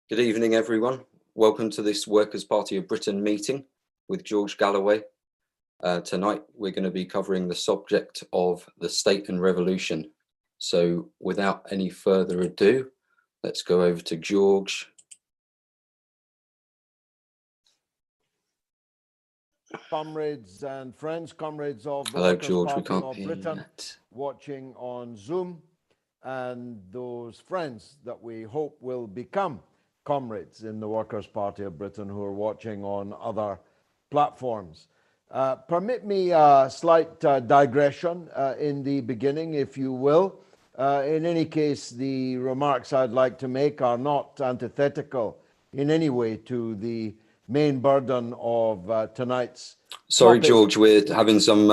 Good evening, everyone. Welcome to this Workers' Party of Britain meeting with George Galloway. Tonight, we're going to be covering the subject of the state and revolution. So without any further ado, let's go over to George. Comrades and friends, comrades of the Hello, Workers' George. We Party can't of hear Britain, yet. watching on Zoom, and those friends that we hope will become comrades in the Workers' Party of Britain who are watching on other platforms. Permit me a slight digression in the beginning, if you will. In any case, the remarks I'd like to make are not antithetical in any way to the main burden of tonight's Sorry, topic. George, we're having some...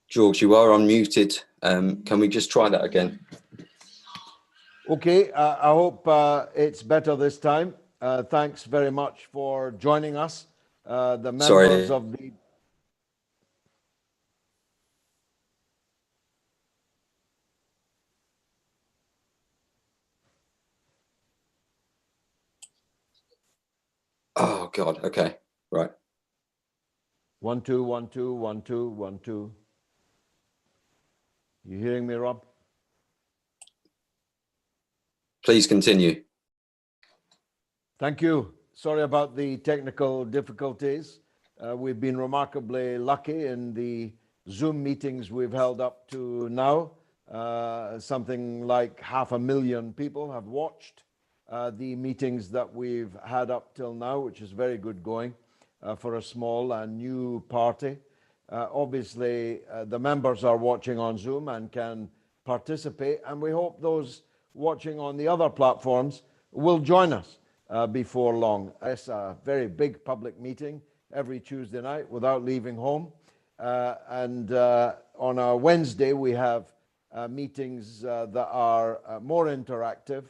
George, you are unmuted. Can we just try that again? Okay, I hope it's better this time. Thanks very much for joining us. The members of the... Oh, God. Okay. Right. 1, 2, 1, 2, 1, 2, 1, 2. You hearing me, Rob? Please continue. Thank you. Sorry about the technical difficulties. We've been remarkably lucky in the Zoom meetings we've held up to now. Something like 500,000 people have watched the meetings that we've had up till now, which is very good going for a small and new party. Obviously, the members are watching on Zoom and can participate, and we hope those watching on the other platforms will join us before long. It's a very big public meeting every Tuesday night without leaving home. And on a Wednesday, we have meetings that are more interactive,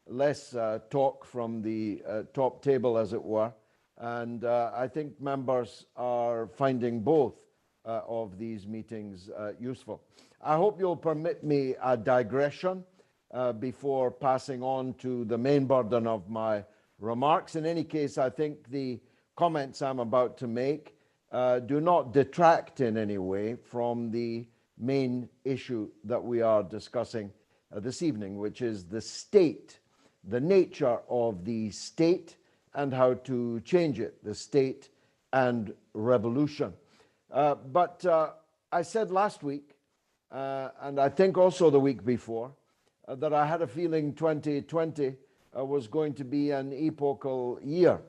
less talk from the top table, as it were. And I think members are finding both of these meetings useful. I hope you'll permit me a digression. before passing on to the main burden of my remarks. In any case, I think the comments I'm about to make do not detract in any way from the main issue that we are discussing this evening, which is the state, the nature of the state and how to change it, the state and revolution. But I said last week, and I think also the week before, that I had a feeling 2020 was going to be an epochal year.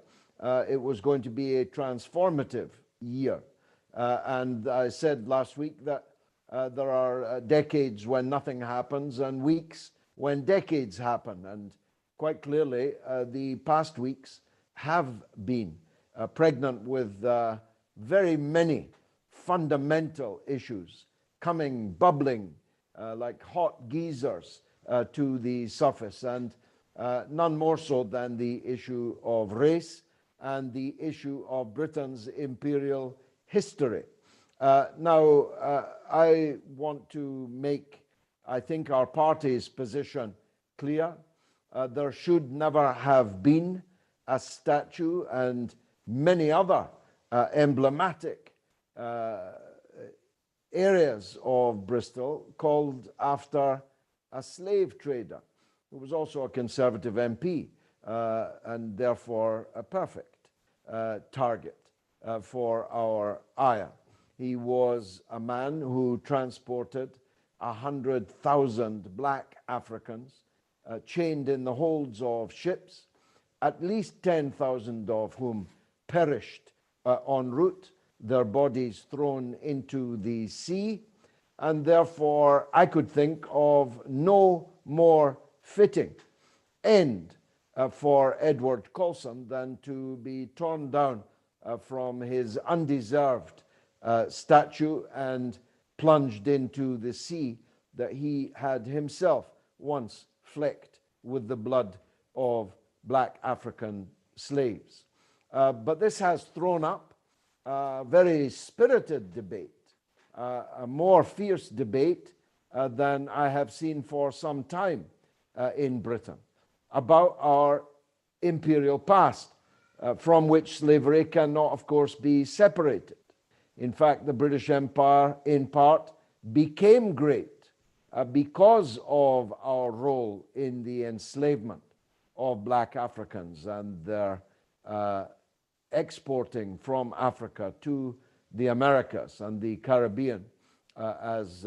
It was going to be a transformative year. And I said last week that there are decades when nothing happens and weeks when decades happen. And quite clearly, the past weeks have been pregnant with very many fundamental issues coming, bubbling like hot geysers to the surface, and none more so than the issue of race and the issue of Britain's imperial history. Now, I want to make, I think, our party's position clear. There should never have been a statue and many other emblematic areas of Bristol called after a slave trader who was also a Conservative MP and therefore a perfect target for our ire. He was a man who transported 100,000 black Africans chained in the holds of ships, at least 10,000 of whom perished en route, their bodies thrown into the sea, and therefore I could think of no more fitting end for Edward Colson than to be torn down from his undeserved statue and plunged into the sea that he had himself once flecked with the blood of black African slaves. But this has thrown up a very spirited debate, a more fierce debate than I have seen for some time in Britain about our imperial past, from which slavery cannot, of course, be separated. In fact, the British Empire, in part, became great because of our role in the enslavement of black Africans and their exporting from Africa to the Americas and the Caribbean as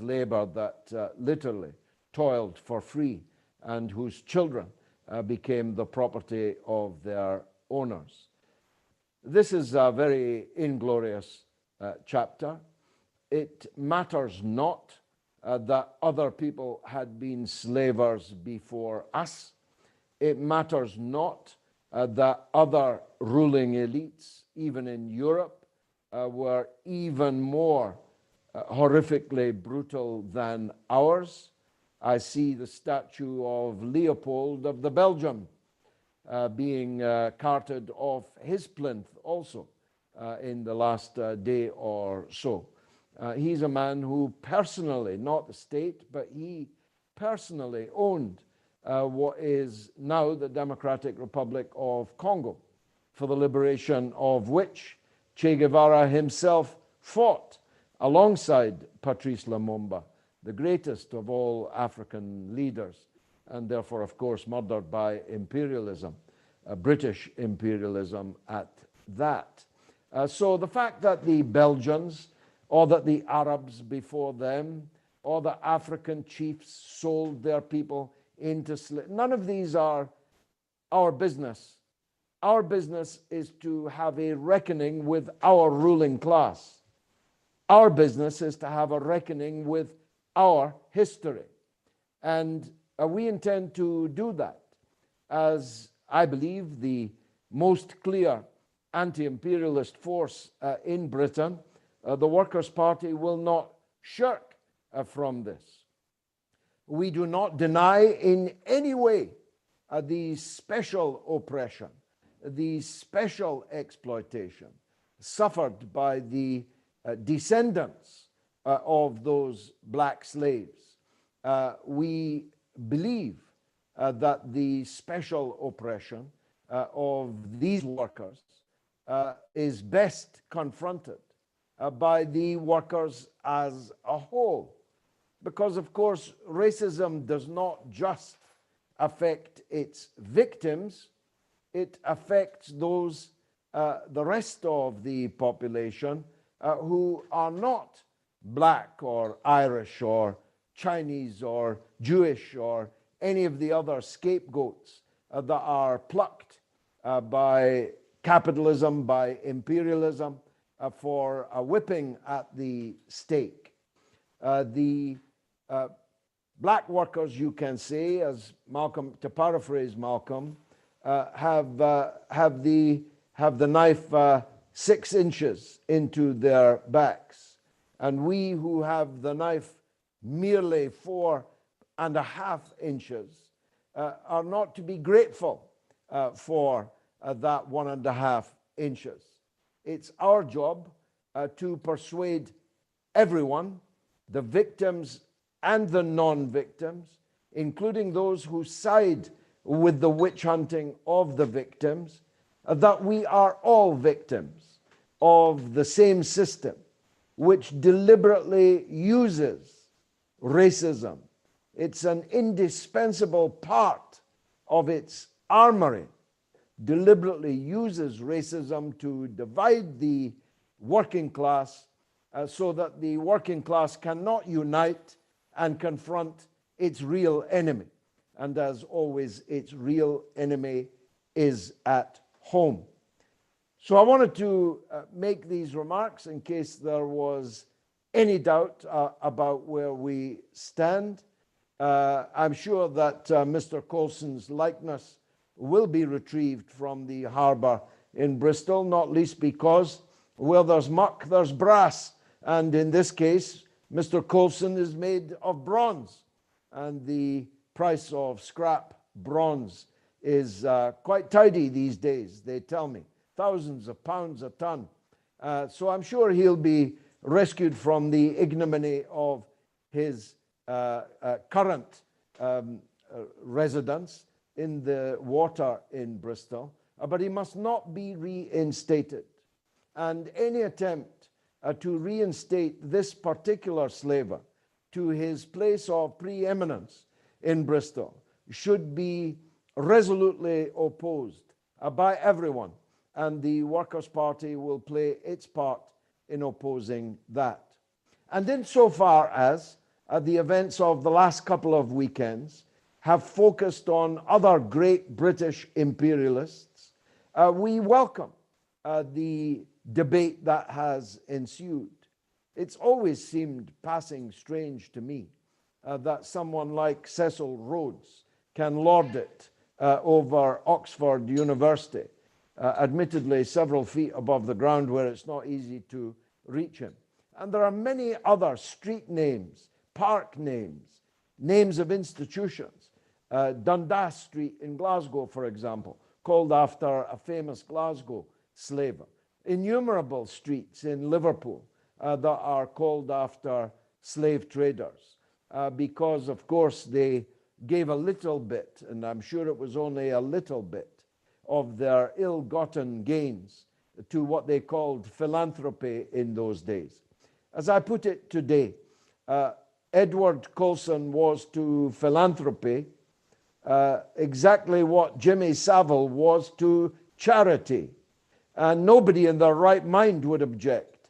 labor that literally toiled for free and whose children became the property of their owners. This is a very inglorious chapter. It matters not that other people had been slavers before us. It matters not that other ruling elites, even in Europe, were even more horrifically brutal than ours. I see the statue of Leopold of the Belgium being carted off his plinth also in the last day or so. He's a man who personally, not the state, but he personally owned what is now the Democratic Republic of Congo, for the liberation of which Che Guevara himself fought alongside Patrice Lumumba, the greatest of all African leaders, and therefore, of course, murdered by imperialism, British imperialism at that. So the fact that the Belgians, or that the Arabs before them, or the African chiefs sold their people into slavery, none of these are our business. Our business is to have a reckoning with our ruling class. Our business is to have a reckoning with our history. And we intend to do that as, I believe, the most clear anti-imperialist force in Britain. The Workers' Party will not shirk from this. We do not deny in any way the special oppression, the special exploitation suffered by the descendants of those black slaves. We believe that the special oppression of these workers is best confronted by the workers as a whole. Because, of course, racism does not just affect its victims, it affects those, the rest of the population who are not black or Irish or Chinese or Jewish or any of the other scapegoats that are plucked by capitalism, by imperialism, for a whipping at the stake. The black workers, you can say, as Malcolm, to paraphrase Malcolm, have the knife 6 inches into their backs, and we who have the knife merely 4.5 inches are not to be grateful for that 1.5 inches. It's our job to persuade everyone, the victims and the non-victims, including those who side with the witch hunting of the victims, that we are all victims of the same system which deliberately uses racism. It's an indispensable part of its armory, deliberately uses racism to divide the working class so that the working class cannot unite and confront its real enemy. And as always, its real enemy is at home. So I wanted to make these remarks in case there was any doubt about where we stand. I'm sure that Mr. Coulson's likeness will be retrieved from the harbour in Bristol, not least because where there's muck, there's brass. And in this case, Mr. Coulson is made of bronze. And the price of scrap bronze is quite tidy these days, they tell me. Thousands of pounds a ton. So I'm sure he'll be rescued from the ignominy of his current residence in the water in Bristol, but he must not be reinstated. And any attempt to reinstate this particular slaver to his place of preeminence in Bristol should be resolutely opposed by everyone, and the Workers' Party will play its part in opposing that. And insofar as the events of the last couple of weekends have focused on other great British imperialists, we welcome the debate that has ensued. It's always seemed passing strange to me that someone like Cecil Rhodes can lord it over Oxford University, admittedly several feet above the ground where it's not easy to reach him. And there are many other street names, park names, names of institutions. Dundas Street in Glasgow, for example, called after a famous Glasgow slaver. Innumerable streets in Liverpool that are called after slave traders because, of course, they gave a little bit, and I'm sure it was only a little bit, of their ill-gotten gains to what they called philanthropy in those days. As I put it today, Edward Coulson was to philanthropy exactly what Jimmy Savile was to charity. And nobody in their right mind would object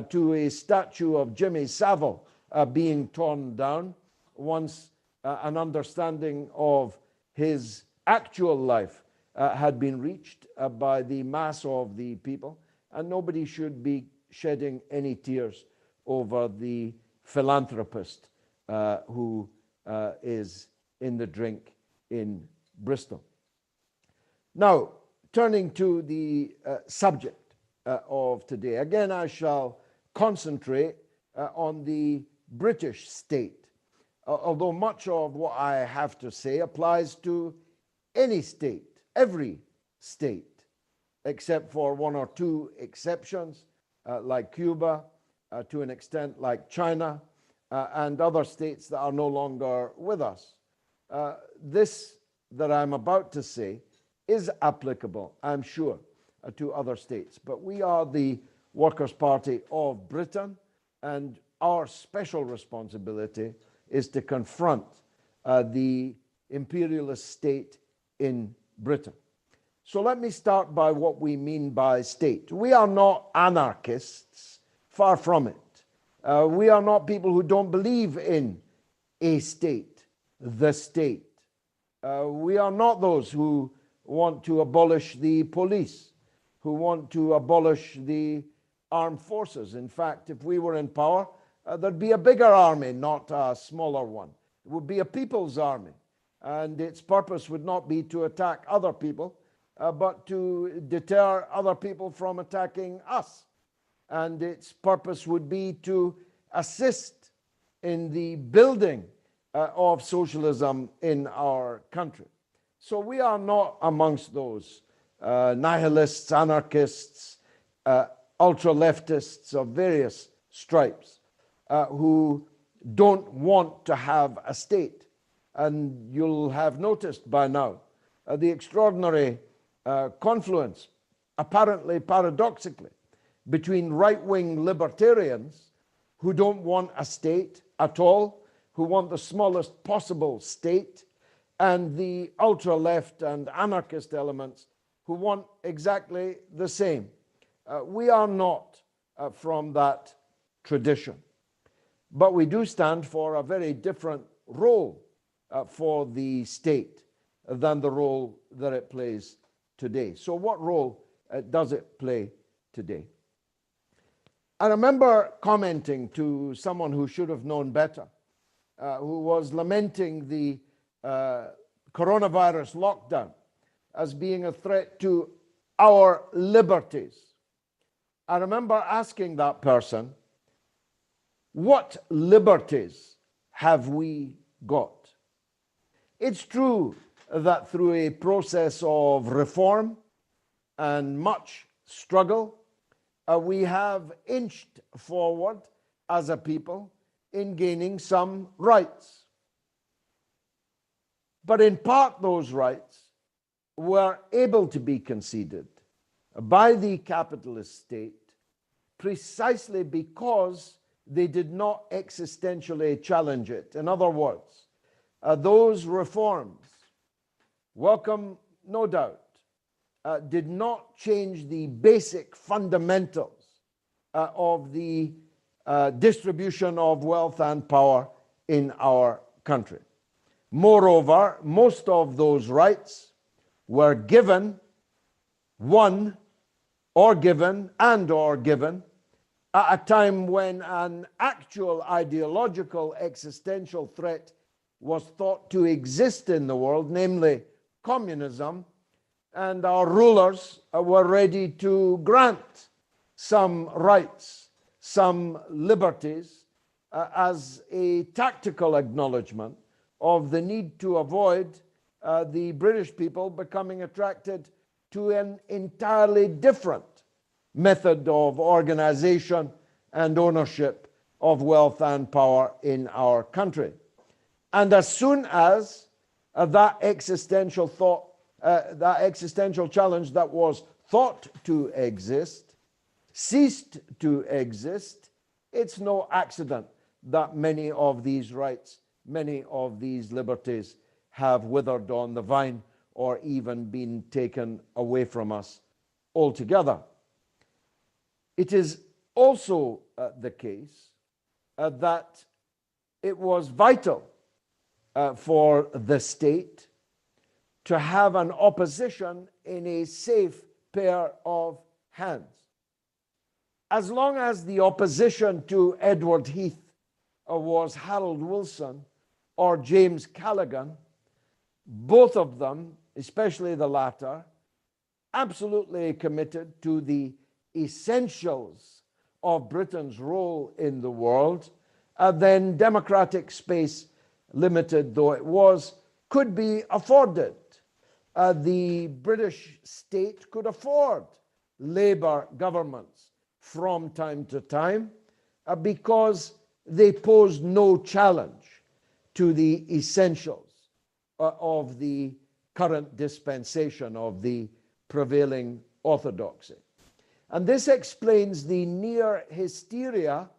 to a statue of Jimmy Savile being torn down once an understanding of his actual life had been reached by the mass of the people. And nobody should be shedding any tears over the philanthropist who is in the drink in Bristol. Now, turning to the subject of today, again, I shall concentrate on the British state, although much of what I have to say applies to any state, every state, except for one or two exceptions, like Cuba, to an extent like China, and other states that are no longer with us. This that I'm about to say is applicable, I'm sure, to other states. But we are the Workers' Party of Britain, and our special responsibility is to confront the imperialist state in Britain. So let me start by what we mean by state. We are not anarchists, far from it. We are not people who don't believe in a state, the state. We are not those who want to abolish the police, who want to abolish the armed forces. In fact, if we were in power, there'd be a bigger army, not a smaller one. It would be a people's army, and its purpose would not be to attack other people, but to deter other people from attacking us. And its purpose would be to assist in the building of socialism in our country. So we are not amongst those nihilists, anarchists, ultra-leftists of various stripes who don't want to have a state. And you'll have noticed by now the extraordinary confluence, apparently paradoxically, between right-wing libertarians who don't want a state at all, who want the smallest possible state, and the ultra-left and anarchist elements who want exactly the same. We are not from that tradition, but we do stand for a very different role for the state than the role that it plays today. So what role does it play today? I remember commenting to someone who should have known better, who was lamenting the coronavirus lockdown as being a threat to our liberties. I remember asking that person, what liberties have we got? It's true that through a process of reform and much struggle, we have inched forward as a people in gaining some rights. But in part, those rights were able to be conceded by the capitalist state precisely because they did not existentially challenge it. In other words, those reforms, welcome no doubt, did not change the basic fundamentals of the distribution of wealth and power in our country. Moreover, most of those rights were given, won, or given, and or given, at a time when an actual ideological existential threat was thought to exist in the world, namely communism, and our rulers were ready to grant some rights, some liberties, as a tactical acknowledgement of the need to avoid the British people becoming attracted to an entirely different method of organization and ownership of wealth and power in our country. And as soon as that existential thought, that existential challenge that was thought to exist, ceased to exist, it's no accident that many of these rights, many of these liberties have withered on the vine or even been taken away from us altogether. It is also the case that it was vital for the state to have an opposition in a safe pair of hands. As long as the opposition to Edward Heath was Harold Wilson or James Callaghan, both of them, especially the latter, absolutely committed to the essentials of Britain's role in the world, then democratic space, limited though it was, could be afforded. The British state could afford Labour governments from time to time because they posed no challenge to the essentials of the current dispensation of the prevailing orthodoxy. And this explains the near hysteria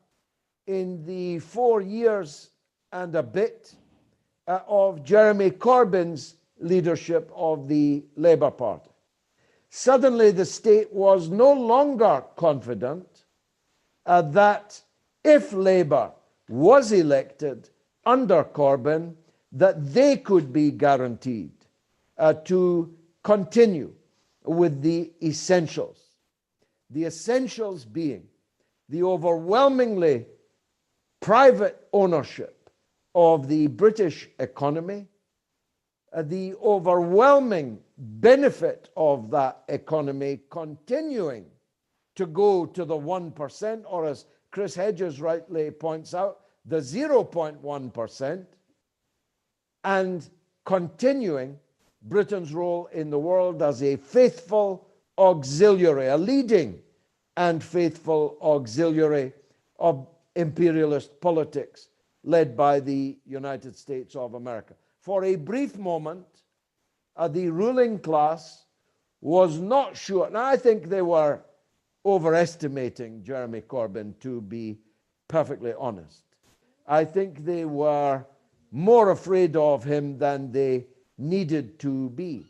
in the 4 years and a bit of Jeremy Corbyn's leadership of the Labour Party. Suddenly the state was no longer confident that if Labour was elected under Corbyn, that they could be guaranteed to continue with the essentials. The essentials being the overwhelmingly private ownership of the British economy, the overwhelming benefit of that economy continuing to go to the 1%, or as Chris Hedges rightly points out, the 0.1%, and continuing Britain's role in the world as a faithful auxiliary, a leading and faithful auxiliary of imperialist politics led by the United States of America. For a brief moment, the ruling class was not sure. Now, I think they were overestimating Jeremy Corbyn, to be perfectly honest. I think they were more afraid of him than they needed to be.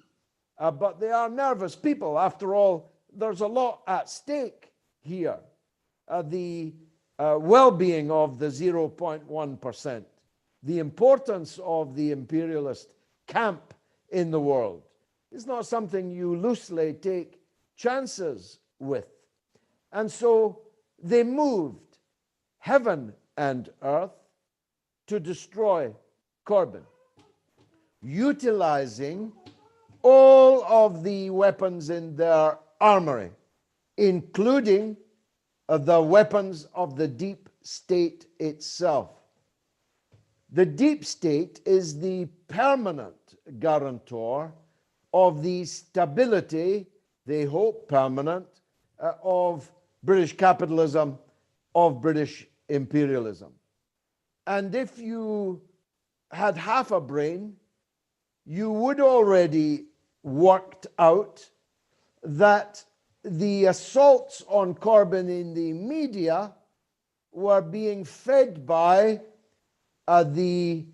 But they are nervous people. After all, there's a lot at stake here. The well-being of the 0.1%, the importance of the imperialist camp in the world is not something you loosely take chances with. And so they moved heaven and earth to destroy Corbyn, utilizing all of the weapons in their armory, including the weapons of the deep state itself. The deep state is the permanent guarantor of the stability, they hope permanent, of British capitalism, of British imperialism. And if you had half a brain, you would already worked out that the assaults on Corbyn in the media were being fed by the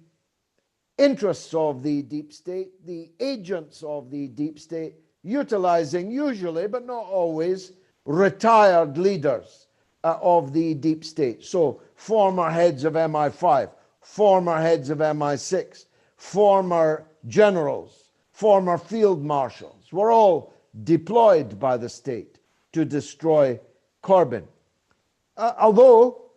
interests of the deep state, the agents of the deep state, utilizing usually, but not always, retired leaders of the deep state. So former heads of MI5, former heads of MI6, former generals, former field marshals were all deployed by the state to destroy Corbyn. Although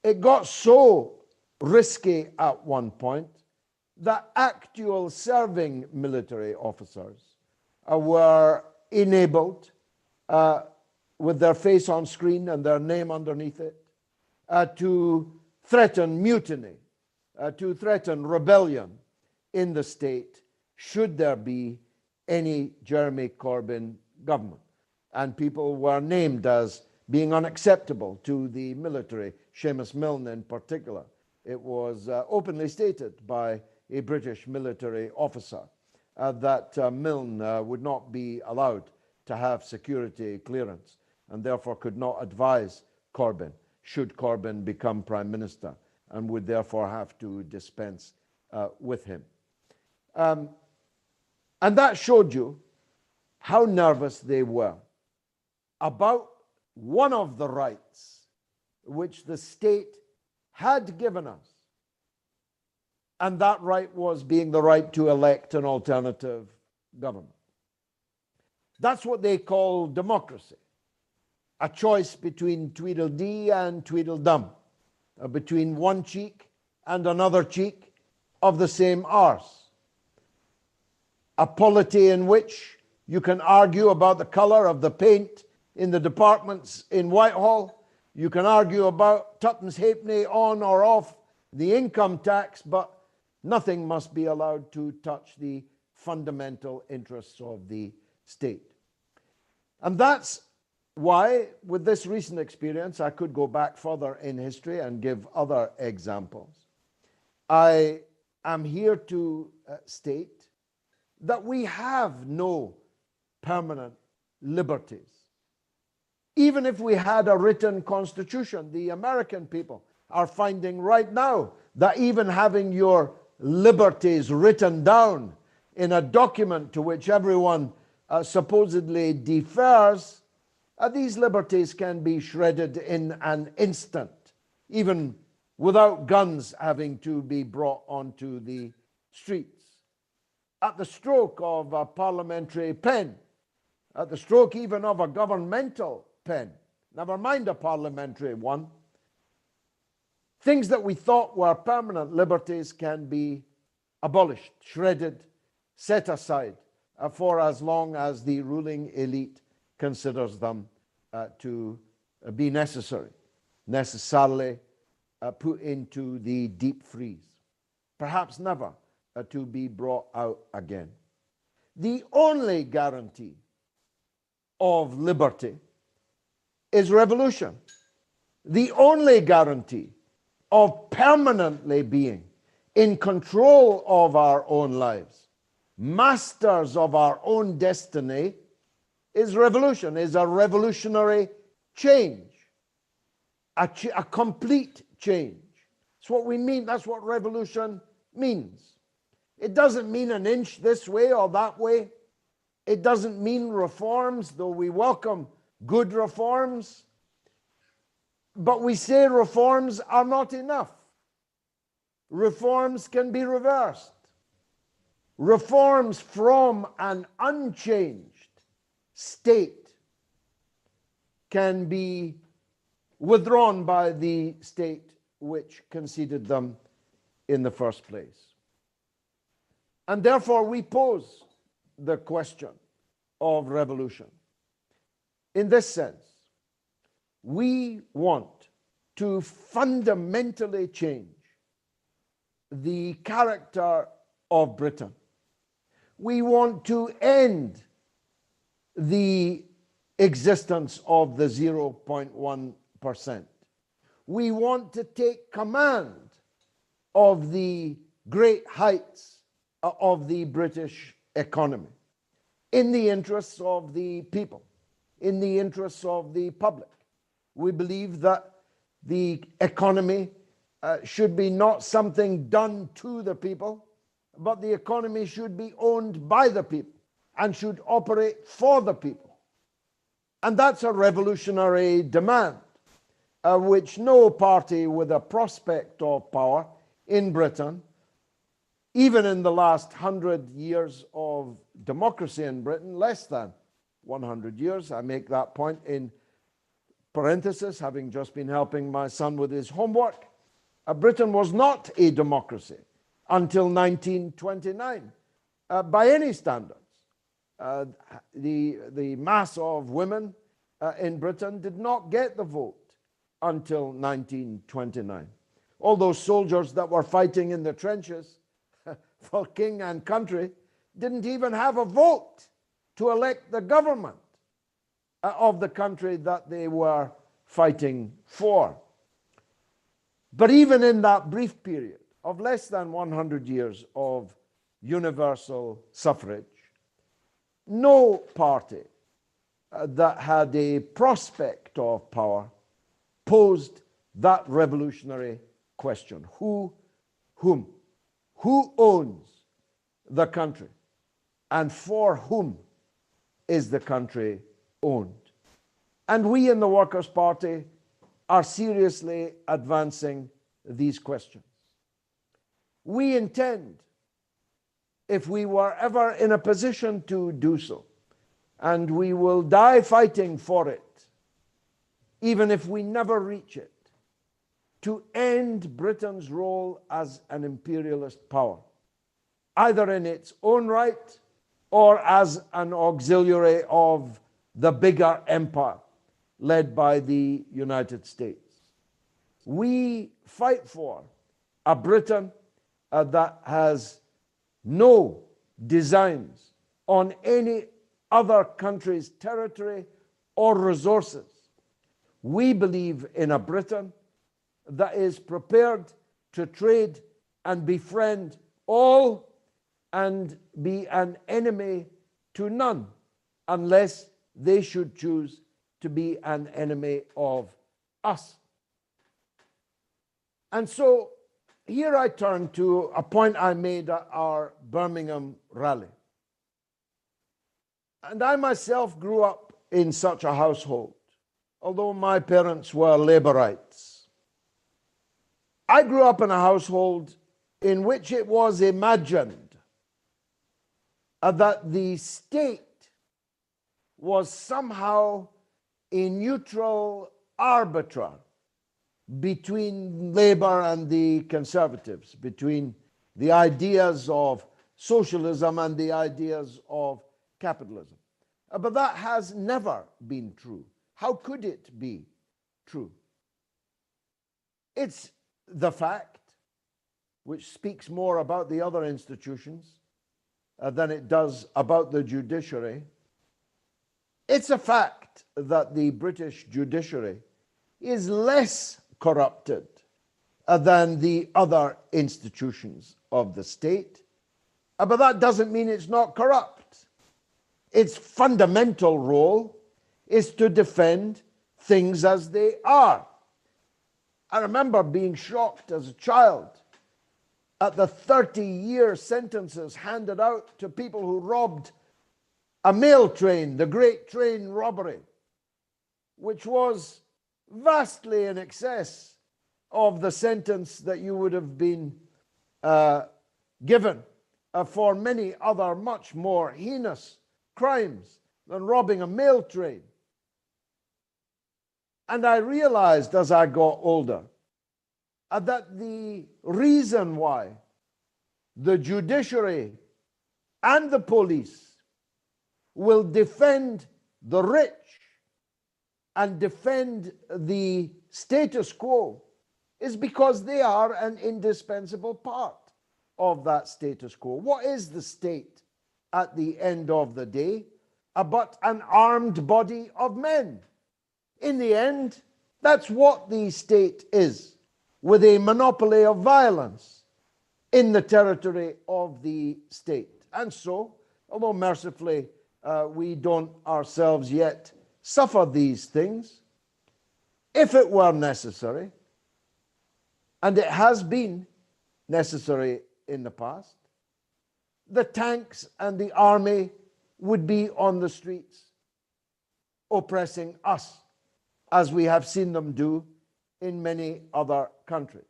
it got so risky at one point that actual serving military officers were enabled with their face on screen and their name underneath it to threaten mutiny, to threaten rebellion in the state should there be any Jeremy Corbyn government. And people were named as being unacceptable to the military, Seamus Milne in particular. It was openly stated by a British military officer that Milne would not be allowed to have security clearance and therefore could not advise Corbyn should Corbyn become Prime Minister, and would therefore have to dispense with him. And that showed you how nervous they were about one of the rights which the state had given us. And that right was being the right to elect an alternative government. That's what they call democracy. A choice between Tweedledee and Tweedledum, between one cheek and another cheek of the same arse. A polity in which you can argue about the color of the paint in the departments in Whitehall. You can argue about tuppence halfpenny on or off the income tax, but nothing must be allowed to touch the fundamental interests of the state. And that's why, with this recent experience, I could go back further in history and give other examples. I am here to state that we have no permanent liberties. Even if we had a written constitution, the American people are finding right now that even having your liberties written down in a document to which everyone supposedly defers, these liberties can be shredded in an instant, even without guns having to be brought onto the streets. At the stroke of a parliamentary pen, at the stroke even of a governmental pen, never mind a parliamentary one, things that we thought were permanent liberties can be abolished, shredded, set aside for as long as the ruling elite considers them to be necessarily put into the deep freeze, perhaps never to be brought out again. The only guarantee of liberty is revolution. The only guarantee of permanently being in control of our own lives, masters of our own destiny, is revolution, is a revolutionary change, a complete change. That's what we mean. That's what revolution means. It doesn't mean an inch this way or that way. It doesn't mean reforms, though we welcome good reforms. But we say reforms are not enough. Reforms can be reversed. Reforms from an unchanged state can be withdrawn by the state which conceded them in the first place. And therefore we pose the question of revolution. In this sense, we want to fundamentally change the character of Britain. We want to end the existence of the 0.1%. We want to take command of the great heights of the British economy in the interests of the people, in the interests of the public. We believe that the economy should be not something done to the people, but the economy should be owned by the people and should operate for the people. And that's a revolutionary demand, which no party with a prospect of power in Britain, even in the last 100 years of democracy in Britain, less than 100 years, I make that point in parenthesis, having just been helping my son with his homework, Britain was not a democracy until 1929 by any standards. The mass of women in Britain did not get the vote until 1929. All those soldiers that were fighting in the trenches for king and country didn't even have a vote to elect the government of the country that they were fighting for. But even in that brief period of less than 100 years of universal suffrage, no party that had a prospect of power posed that revolutionary question. Whom? Who owns the country? And for whom is the country owned? And we in the Workers' Party are seriously advancing these questions. We intend, if we were ever in a position to do so, and we will die fighting for it, even if we never reach it, to end Britain's role as an imperialist power, either in its own right or as an auxiliary of the bigger empire led by the United States. We fight for a Britain that has no designs on any other country's territory or resources. We believe in a Britain that is prepared to trade and befriend all and be an enemy to none, unless they should choose to be an enemy of us. And so here I turn to a point I made at our Birmingham rally. And I myself grew up in such a household, although my parents were Labourites. I grew up in a household in which it was imagined that the state was somehow a neutral arbiter between Labour and the Conservatives, between the ideas of socialism and the ideas of capitalism. But that has never been true. How could it be true? It's the fact, which speaks more about the other institutions than it does about the judiciary. It's a fact that the British judiciary is less corrupted than the other institutions of the state. But that doesn't mean it's not corrupt. Its fundamental role is to defend things as they are. I remember being shocked as a child at the 30-year sentences handed out to people who robbed a mail train, the Great Train Robbery, which was vastly in excess of the sentence that you would have been given for many other much more heinous crimes than robbing a mail train. And I realized as I got older that the reason why the judiciary and the police will defend the rich and defend the status quo is because they are an indispensable part of that status quo. What is the state at the end of the day but an armed body of men? In the end, that's what the state is, with a monopoly of violence in the territory of the state. And so, although mercifully we don't ourselves yet suffer these things, if it were necessary, and it has been necessary in the past, the tanks and the army would be on the streets oppressing us, as we have seen them do in many other countries.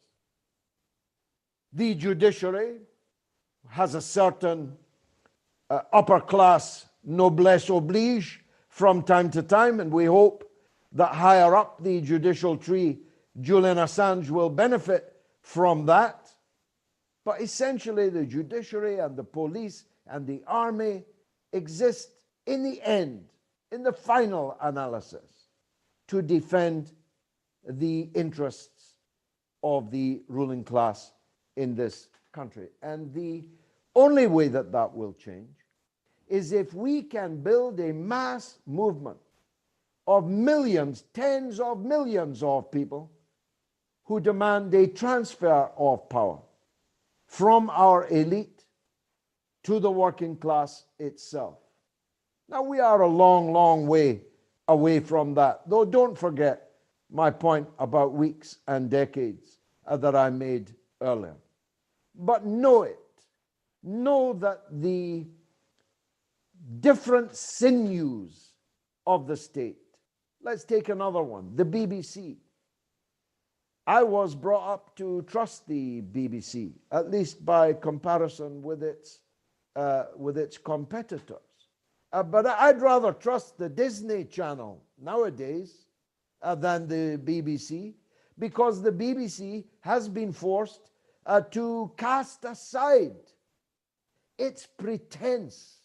The judiciary has a certain upper class noblesse oblige from time to time, and we hope that higher up the judicial tree, Julian Assange will benefit from that. But essentially, the judiciary and the police and the army exist in the end, in the final analysis, to defend the interests of the ruling class in this country. And the only way that that will change is if we can build a mass movement of millions, tens of millions of people who demand a transfer of power from our elite to the working class itself. Now, we are a long, long way away from that, though don't forget my point about weeks and decades that I made earlier. But know it. Know that the different sinews of the state. Let's take another one, the BBC. I was brought up to trust the BBC, at least by comparison with its competitors. But I'd rather trust the Disney Channel nowadays than the BBC, because the BBC has been forced to cast aside its pretense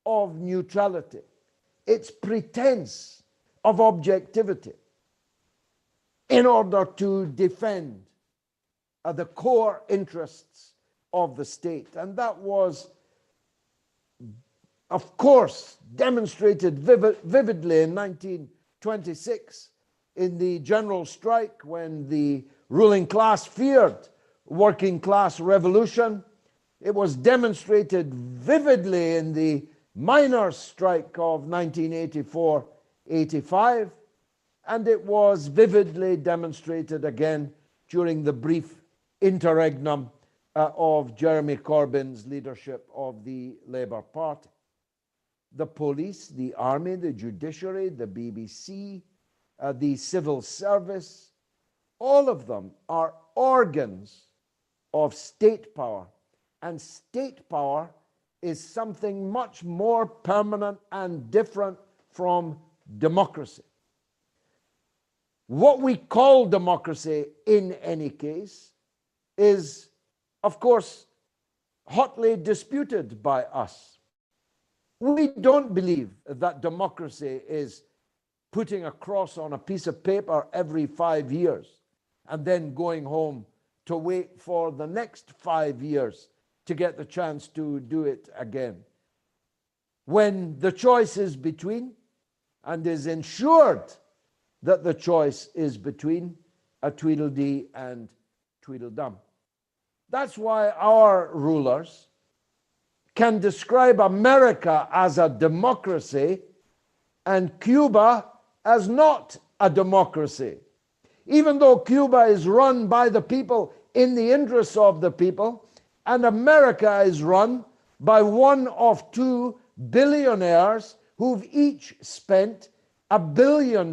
of neutrality, its pretense of objectivity, in order to defend the core interests of the state. And that was, of course, demonstrated vividly in 1926 in the general strike, when the ruling class feared working class revolution It was demonstrated vividly in the miners' strike of 1984-85, and it was vividly demonstrated again during the brief interregnum of Jeremy Corbyn's leadership of the Labour Party. The police, the army, the judiciary, the BBC, the civil service, all of them are organs of state power. And state power is something much more permanent and different from democracy. What we call democracy, in any case, is, of course, hotly disputed by us. We don't believe that democracy is putting a cross on a piece of paper every 5 years and then going home to wait for the next 5 years to get the chance to do it again. When the choice is between, and is ensured that the choice is between, a Tweedledee and Tweedledum. That's why our rulers can describe America as a democracy and Cuba as not a democracy. Even though Cuba is run by the people in the interests of the people, and America is run by one of two billionaires who've each spent $1 billion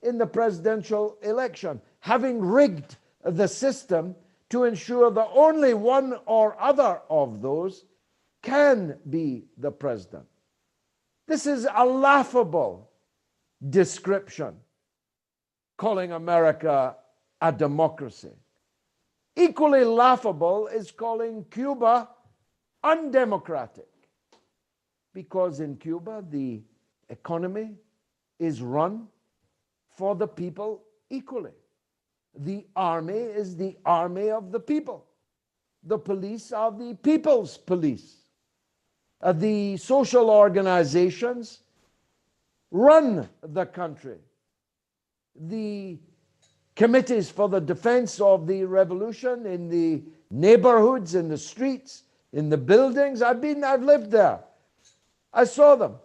in the presidential election, having rigged the system to ensure that only one or other of those can be the president. This is a laughable description, calling America a democracy. Equally laughable is calling Cuba undemocratic, because in Cuba the economy is run for the people equally. The army is the army of the people. The police are the people's police. The social organizations run the country. The committees for the defense of the revolution in the neighborhoods, in the streets, in the buildings. I've lived there. I saw them.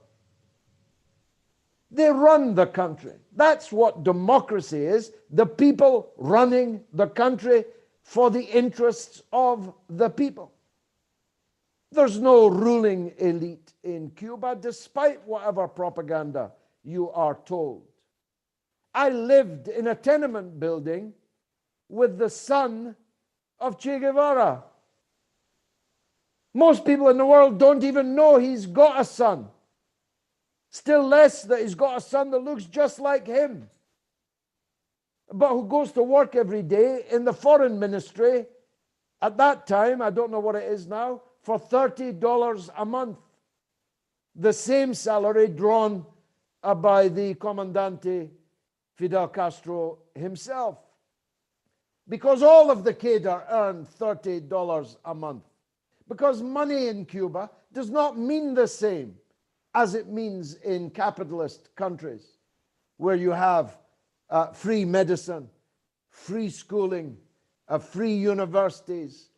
They run the country. That's what democracy is, the people running the country for the interests of the people. There's no ruling elite in Cuba, despite whatever propaganda you are told. I lived in a tenement building with the son of Che Guevara. Most people in the world don't even know he's got a son. Still less that he's got a son that looks just like him, but who goes to work every day in the foreign ministry at that time, I don't know what it is now, for $30 a month. The same salary drawn by the Comandante Fidel Castro himself. Because all of the cadre earn $30 a month. Because money in Cuba does not mean the same as it means in capitalist countries, where you have free medicine, free schooling, free universities,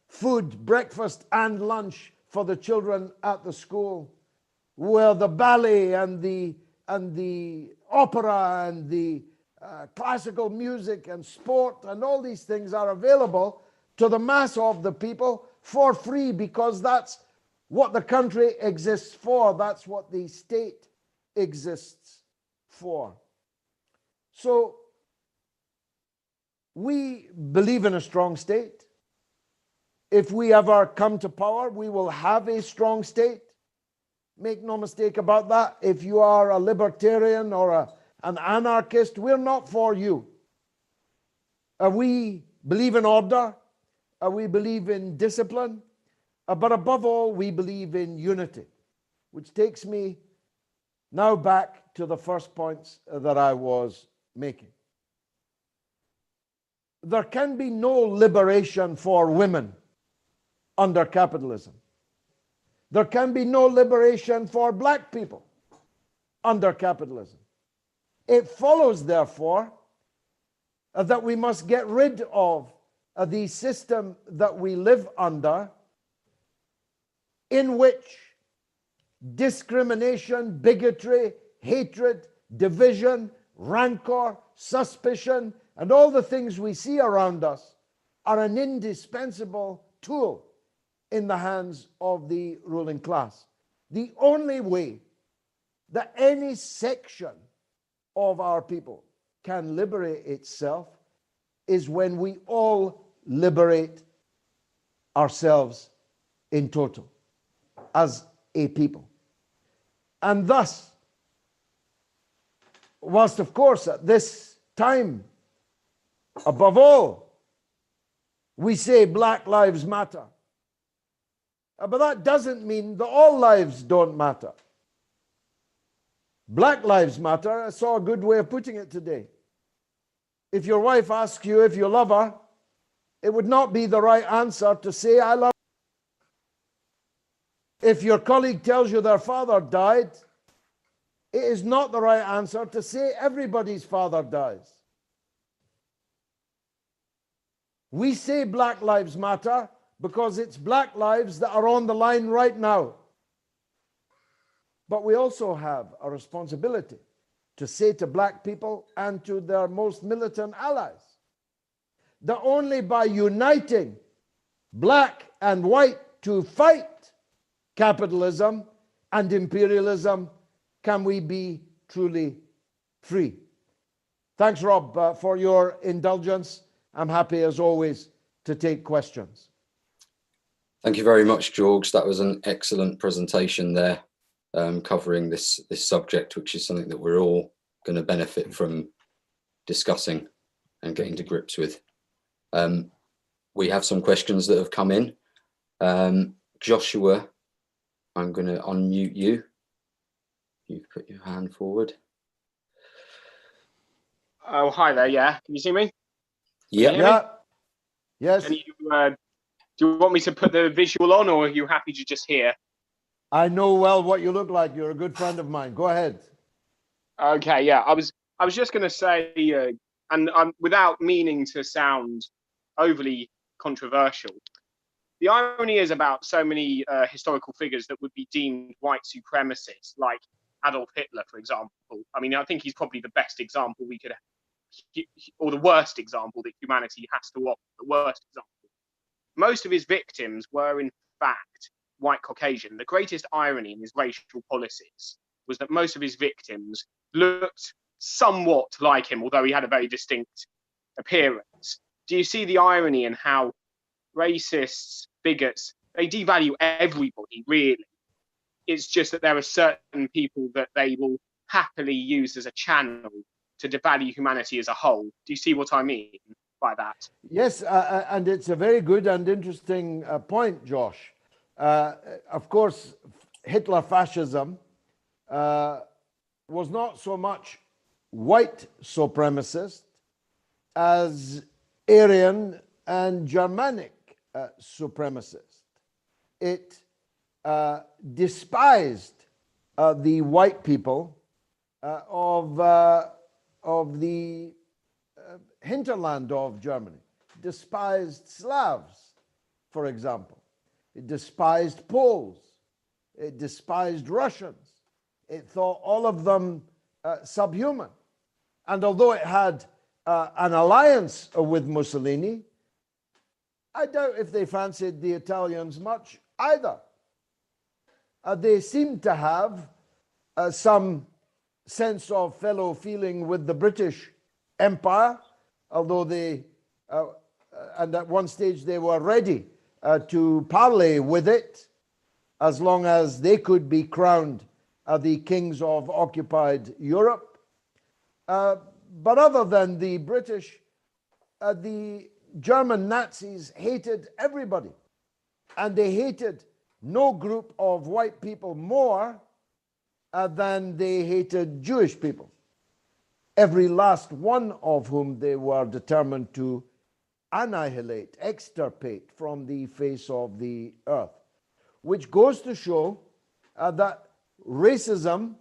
food, breakfast and lunch for the children at the school, where the ballet and the opera and the classical music and sport and all these things are available to the mass of the people for free, because that's what the country exists for. That's what the state exists for. So we believe in a strong state. If we ever come to power, we will have a strong state. Make no mistake about that. If you are a libertarian or an anarchist, we're not for you. We believe in order. We believe in discipline. But above all, we believe in unity, which takes me now back to the first points that I was making. There can be no liberation for women under capitalism. There can be no liberation for black people under capitalism. It follows, therefore, that we must get rid of the system that we live under, in which discrimination, bigotry, hatred, division, rancor, suspicion, and all the things we see around us are an indispensable tool in the hands of the ruling class. The only way that any section of our people can liberate itself is when we all liberate ourselves in total as a people. And thus, whilst of course at this time, above all, we say Black Lives Matter, but that doesn't mean that all lives don't matter. Black Lives Matter, I saw a good way of putting it today. If your wife asks you if you love her, it would not be the right answer to say, I love her. If your colleague tells you their father died, it is not the right answer to say everybody's father dies. We say Black Lives Matter because it's black lives that are on the line right now. But we also have a responsibility to say to black people and to their most militant allies that only by uniting black and white to fight capitalism and imperialism can we be truly free. Thanks, Rob, for your indulgence. I'm happy, as always, to take questions. Thank you very much, George. That was an excellent presentation there, covering this subject, which is something that we're all going to benefit from discussing and getting to grips with. We have some questions that have come in. Joshua, I'm going to unmute you. You put your hand forward. Oh, hi there. Yeah, can you see me? Yeah. Yes. Can you, do you want me to put the visual on, or are you happy to just hear? I know well what you look like. You're a good friend of mine. Go ahead. Okay. Yeah, I was just going to say, and without meaning to sound overly controversial, the irony is about so many historical figures that would be deemed white supremacists, like Adolf Hitler, for example. I mean, I think he's probably the best example we could have, or the worst example that humanity has to offer, the worst example. Most of his victims were, in fact, white Caucasian. The greatest irony in his racial policies was that most of his victims looked somewhat like him, although he had a very distinct appearance. Do you see the irony in how racists, bigots, they devalue everybody, really? It's just that there are certain people that they will happily use as a channel to devalue humanity as a whole. Do you see what I mean by that? Yes, and it's a very good and interesting point, Josh. Of course, Hitler fascism was not so much white supremacist as Aryan and Germanic supremacist. It despised the white people of the hinterland of Germany. It despised Slavs, for example. It despised Poles. It despised Russians. It thought all of them subhuman. And although it had an alliance with Mussolini, I doubt if they fancied the Italians much either. They seemed to have some sense of fellow feeling with the British Empire, although they, and at one stage they were ready to parley with it as long as they could be crowned the kings of occupied Europe. But other than the British, the German Nazis hated everybody, and they hated no group of white people more than they hated Jewish people, every last one of whom they were determined to annihilate, extirpate from the face of the earth, which goes to show that racism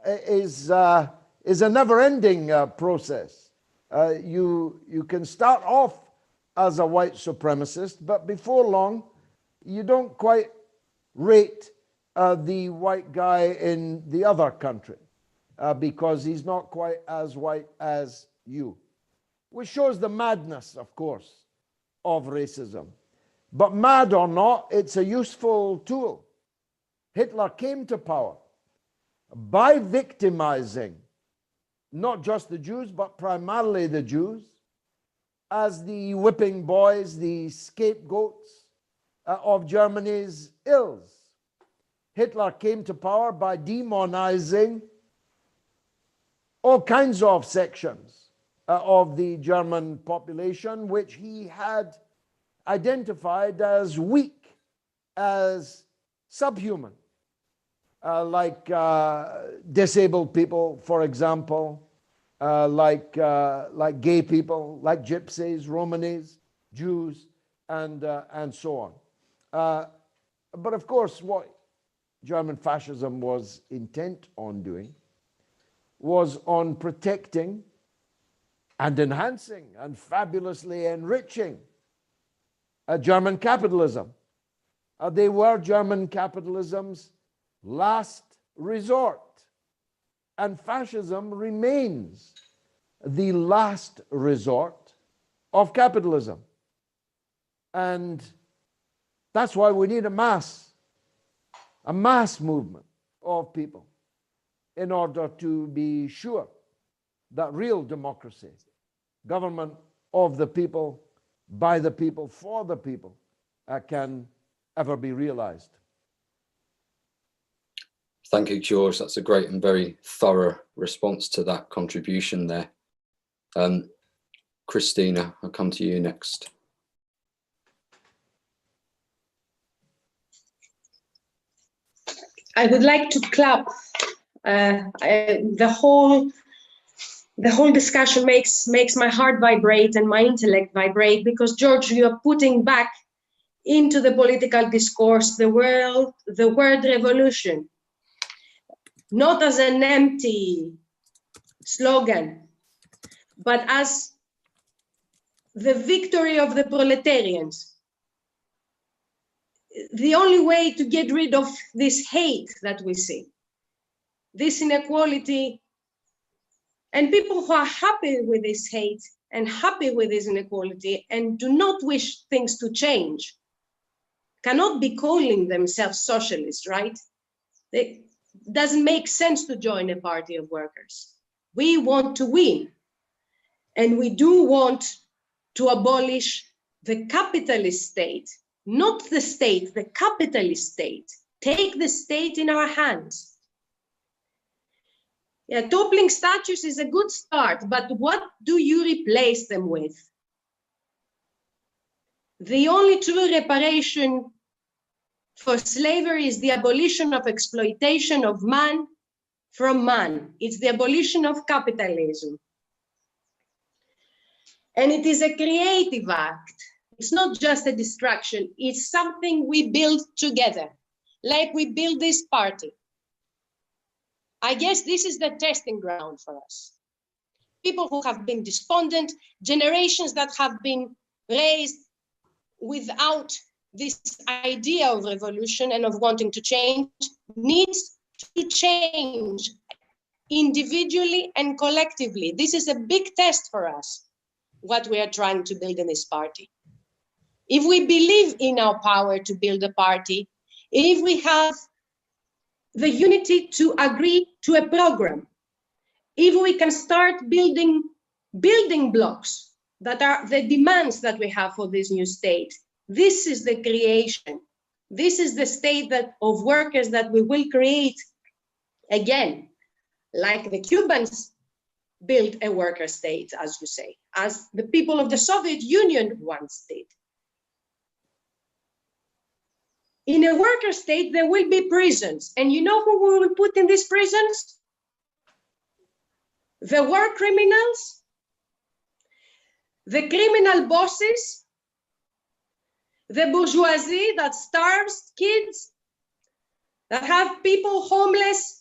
is a never-ending process. You can start off as a white supremacist, but before long, you don't quite rate the white guy in the other country because he's not quite as white as you, which shows the madness, of course, of racism. But mad or not, it's a useful tool. Hitler came to power by victimizing not just the Jews, but primarily the Jews, as the whipping boys, the scapegoats of Germany's ills. Hitler came to power by demonizing all kinds of sections of the German population, which he had identified as weak, as subhuman, like disabled people, for example, like gay people, like gypsies, Romanis, Jews, and so on. But of course, what German fascism was intent on doing was on protecting and enhancing and fabulously enriching German capitalism. They were German capitalism's last resort. And fascism remains the last resort of capitalism. And that's why we need a mass movement of people in order to be sure that real democracy, government of the people, by the people, for the people, can ever be realized. Thank you, George. That's a great and very thorough response to that contribution there. Christina, I'll come to you next. I would like to clap. The whole discussion makes my heart vibrate and my intellect vibrate, because George, you are putting back into the political discourse the word revolution, not as an empty slogan, but as the victory of the proletarians. The only way to get rid of this hate that we see, this inequality, and people who are happy with this hate and happy with this inequality and do not wish things to change, cannot be calling themselves socialists, right? It doesn't make sense to join a party of workers. We want to win, and we do want to abolish the capitalist state, not the state, the capitalist state. Take the state in our hands. Yeah, toppling statues is a good start, but what do you replace them with? The only true reparation for slavery is the abolition of exploitation of man from man. It's the abolition of capitalism. And it is a creative act. It's not just a distraction. It's something we build together, like we build this party. I guess this is the testing ground for us. People who have been despondent, generations that have been raised without this idea of revolution and of wanting to change, needs to change individually and collectively. This is a big test for us, what we are trying to build in this party. If we believe in our power to build a party, if we have the unity to agree to a program, if we can start building blocks that are the demands that we have for this new state, this is the creation. This is the state of workers that we will create again, like the Cubans built a worker state, as you say, as the people of the Soviet Union once did. In a worker state, there will be prisons. And you know who we will put in these prisons? The war criminals, the criminal bosses, the bourgeoisie that starves kids, that have people homeless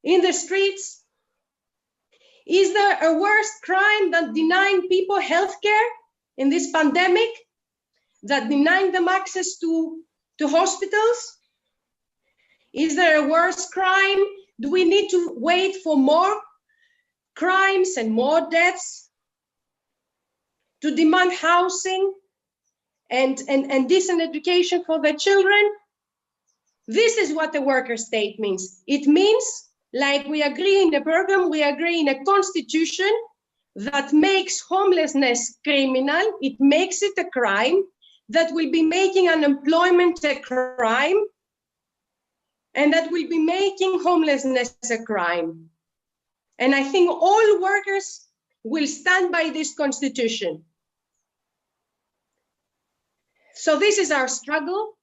in the streets. Is there a worse crime than denying people health care in this pandemic that denying them access to hospitals? Is there a worse crime? Do we need to wait for more crimes and more deaths to demand housing and decent education for their children? This is what the worker state means. It means, like we agree in the program, we agree in a constitution that makes homelessness criminal. It makes it a crime, that will be making unemployment a crime, and that will be making homelessness a crime. And I think all workers will stand by this constitution. So this is our struggle,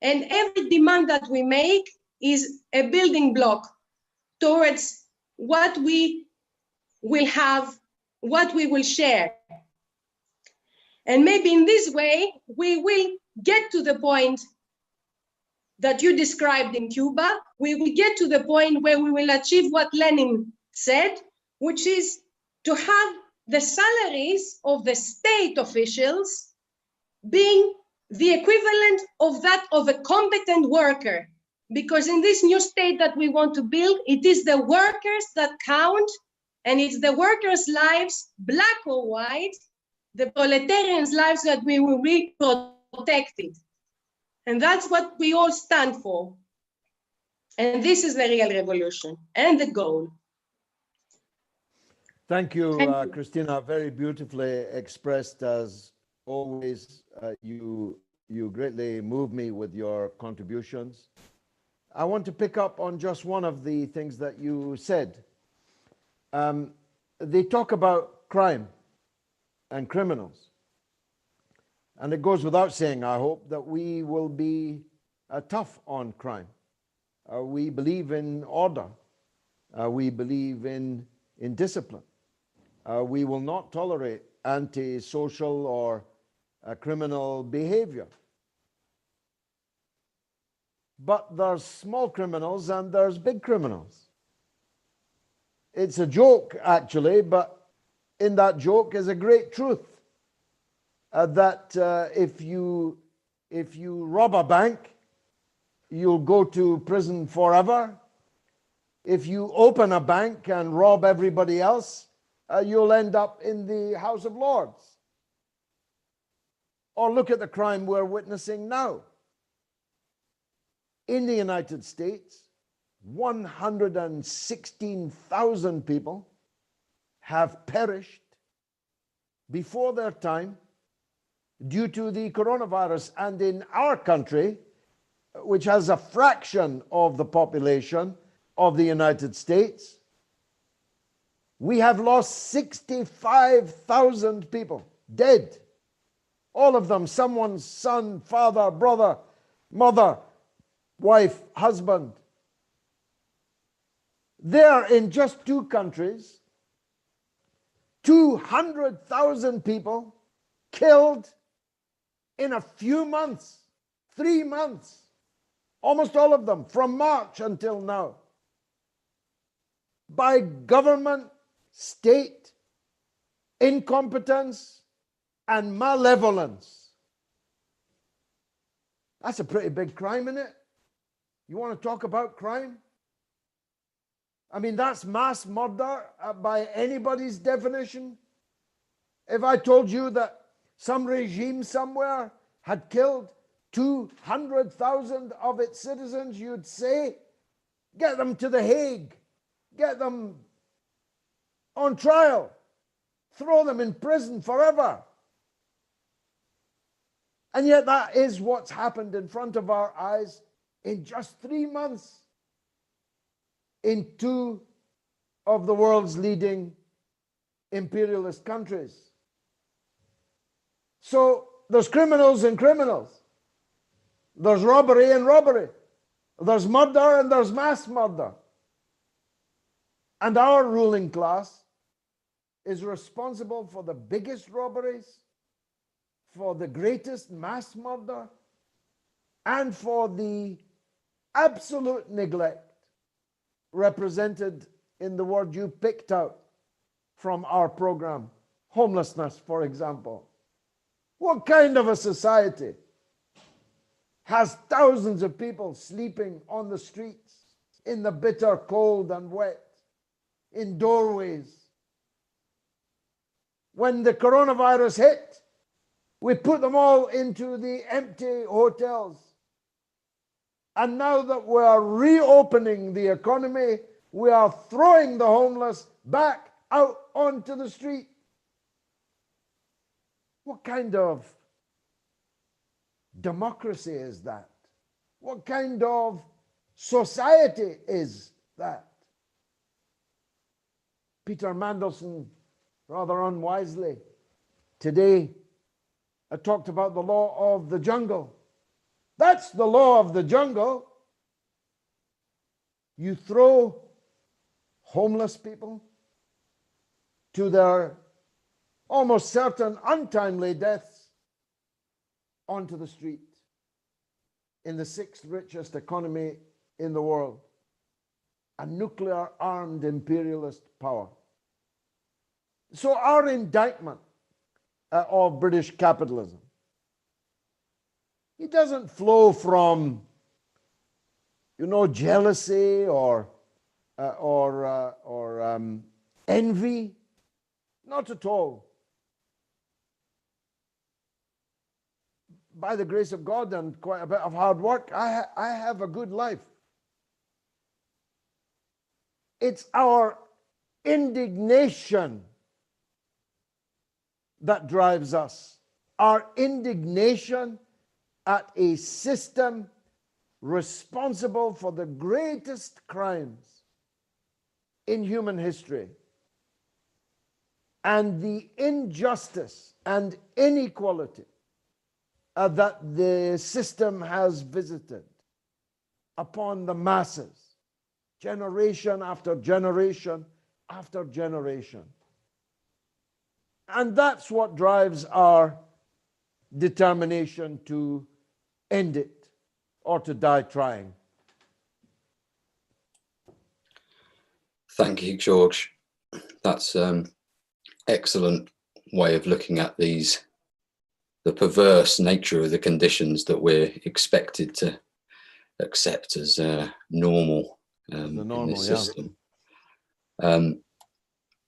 and every demand that we make is a building block towards what we will have, what we will share. And maybe in this way, we will get to the point that you described in Cuba. We will get to the point where we will achieve what Lenin said, which is to have the salaries of the state officials being the equivalent of that of a competent worker. Because in this new state that we want to build, it is the workers that count, and it's the workers' lives, black or white, the proletarians' lives that we will be protected. And that's what we all stand for. And this is the real revolution and the goal. Thank you, Thank you. Christina. Very beautifully expressed as always. You greatly move me with your contributions. I want to pick up on just one of the things that you said. They talk about crime and criminals. And it goes without saying, I hope, that we will be tough on crime. We believe in order. We believe in discipline. We will not tolerate antisocial or criminal behavior. But there's small criminals and there's big criminals. It's a joke, actually, but in that joke is a great truth. That if you rob a bank, you'll go to prison forever. If you open a bank and rob everybody else, you'll end up in the House of Lords. Or look at the crime we're witnessing now. In the United States, 116,000 people have perished before their time due to the coronavirus. And in our country, which has a fraction of the population of the United States, we have lost 65,000 people dead. All of them, someone's son, father, brother, mother, wife, husband. There, in just two countries, 200,000 people killed in a few months, 3 months, almost all of them, from March until now, by government, state, incompetence, and malevolence. That's a pretty big crime, isn't it? You want to talk about crime? I mean, that's mass murder by anybody's definition. If I told you that some regime somewhere had killed 200,000 of its citizens, you'd say, get them to The Hague, get them on trial, throw them in prison forever. And yet that is what's happened in front of our eyes in just 3 months in two of the world's leading imperialist countries. So there's criminals and criminals. There's robbery and robbery. There's murder and there's mass murder. And our ruling class is responsible for the biggest robberies, for the greatest mass murder, and for the absolute neglect represented in the word you picked out from our program, homelessness, for example. What kind of a society has thousands of people sleeping on the streets, in the bitter cold and wet, in doorways? When the coronavirus hit, we put them all into the empty hotels. And now that we are reopening the economy, we are throwing the homeless back out onto the street. What kind of democracy is that? What kind of society is that? Peter Mandelson, rather unwisely, today talked about the law of the jungle. That's the law of the jungle. You throw homeless people to their almost certain untimely deaths onto the street in the sixth richest economy in the world, a nuclear-armed imperialist power. So our indictment of British capitalism, it doesn't flow from, jealousy or envy. Not at all. By the grace of God and quite a bit of hard work, I have a good life. It's our indignation that drives us. Our indignation at a system responsible for the greatest crimes in human history, and the injustice and inequality that the system has visited upon the masses, generation after generation after generation. And that's what drives our determination to end it or to die trying. Thank you, George. That's excellent way of looking at the perverse nature of the conditions that we're expected to accept as normal, in this system.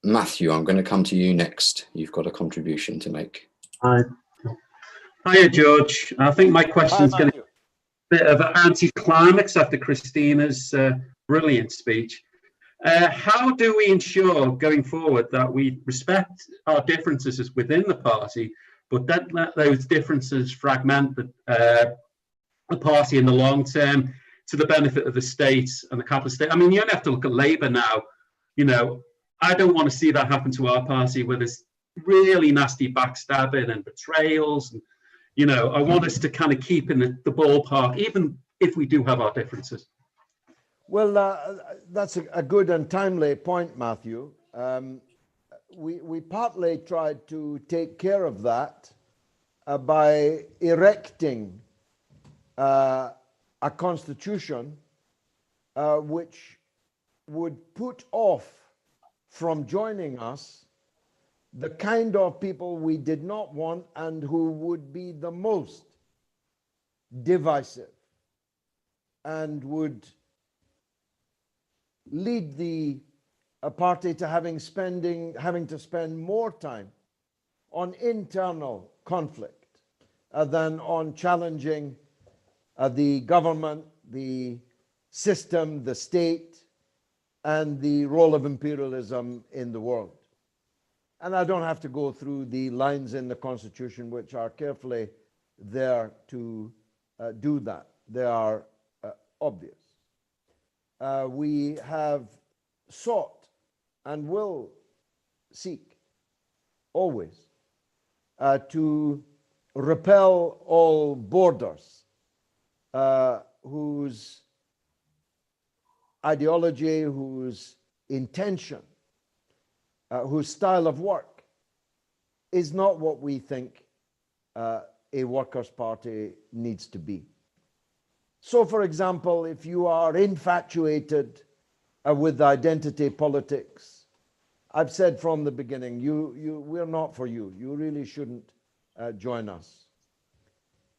Matthew, I'm going to come to you next. You've got a contribution to make. Hi. Hiya, George. I think my question's going to be a bit of an anti-climax after Christina's brilliant speech. How do we ensure going forward that we respect our differences within the party, but don't let those differences fragment the party in the long term to the benefit of the state and the capitalist state? I mean, you only have to look at Labour now. I don't want to see that happen to our party, where there's really nasty backstabbing and betrayals. And, I want us to kind of keep in the ballpark, even if we do have our differences. Well, that's a good and timely point, Matthew. We partly tried to take care of that by erecting a constitution which would put off from joining us the kind of people we did not want and who would be the most divisive and would lead the party to having to spend more time on internal conflict than on challenging the government, the system, the state, and the role of imperialism in the world. And I don't have to go through the lines in the Constitution which are carefully there to do that. They are obvious. We have sought and will seek always to repel all borders whose ideology, whose intention, whose style of work is not what we think a workers' party needs to be. So, for example, if you are infatuated with identity politics, I've said from the beginning, we're not for you. You really shouldn't join us.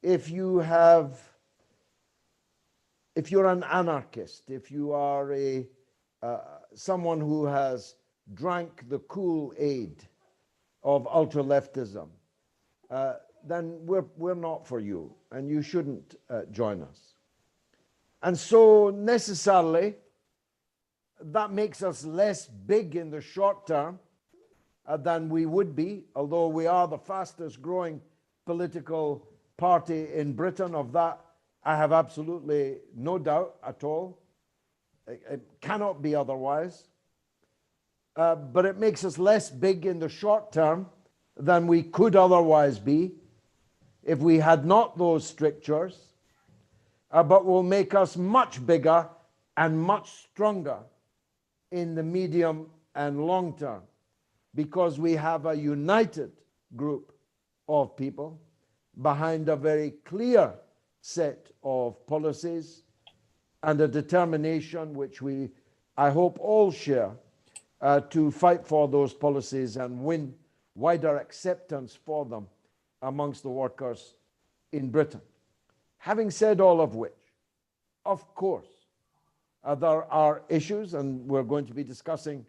If you're an anarchist, if you are someone who has drank the Kool-Aid of ultra-leftism, then we're not for you, and you shouldn't join us. And so necessarily, that makes us less big in the short term than we would be, although we are the fastest growing political party in Britain. Of that, I have absolutely no doubt at all. It cannot be otherwise. But it makes us less big in the short term than we could otherwise be if we had not those strictures, but will make us much bigger and much stronger in the medium and long term, because we have a united group of people behind a very clear set of policies and a determination which we, I hope, all share, to fight for those policies and win wider acceptance for them amongst the workers in Britain. Having said all of which, of course, there are issues, and we're going to be discussing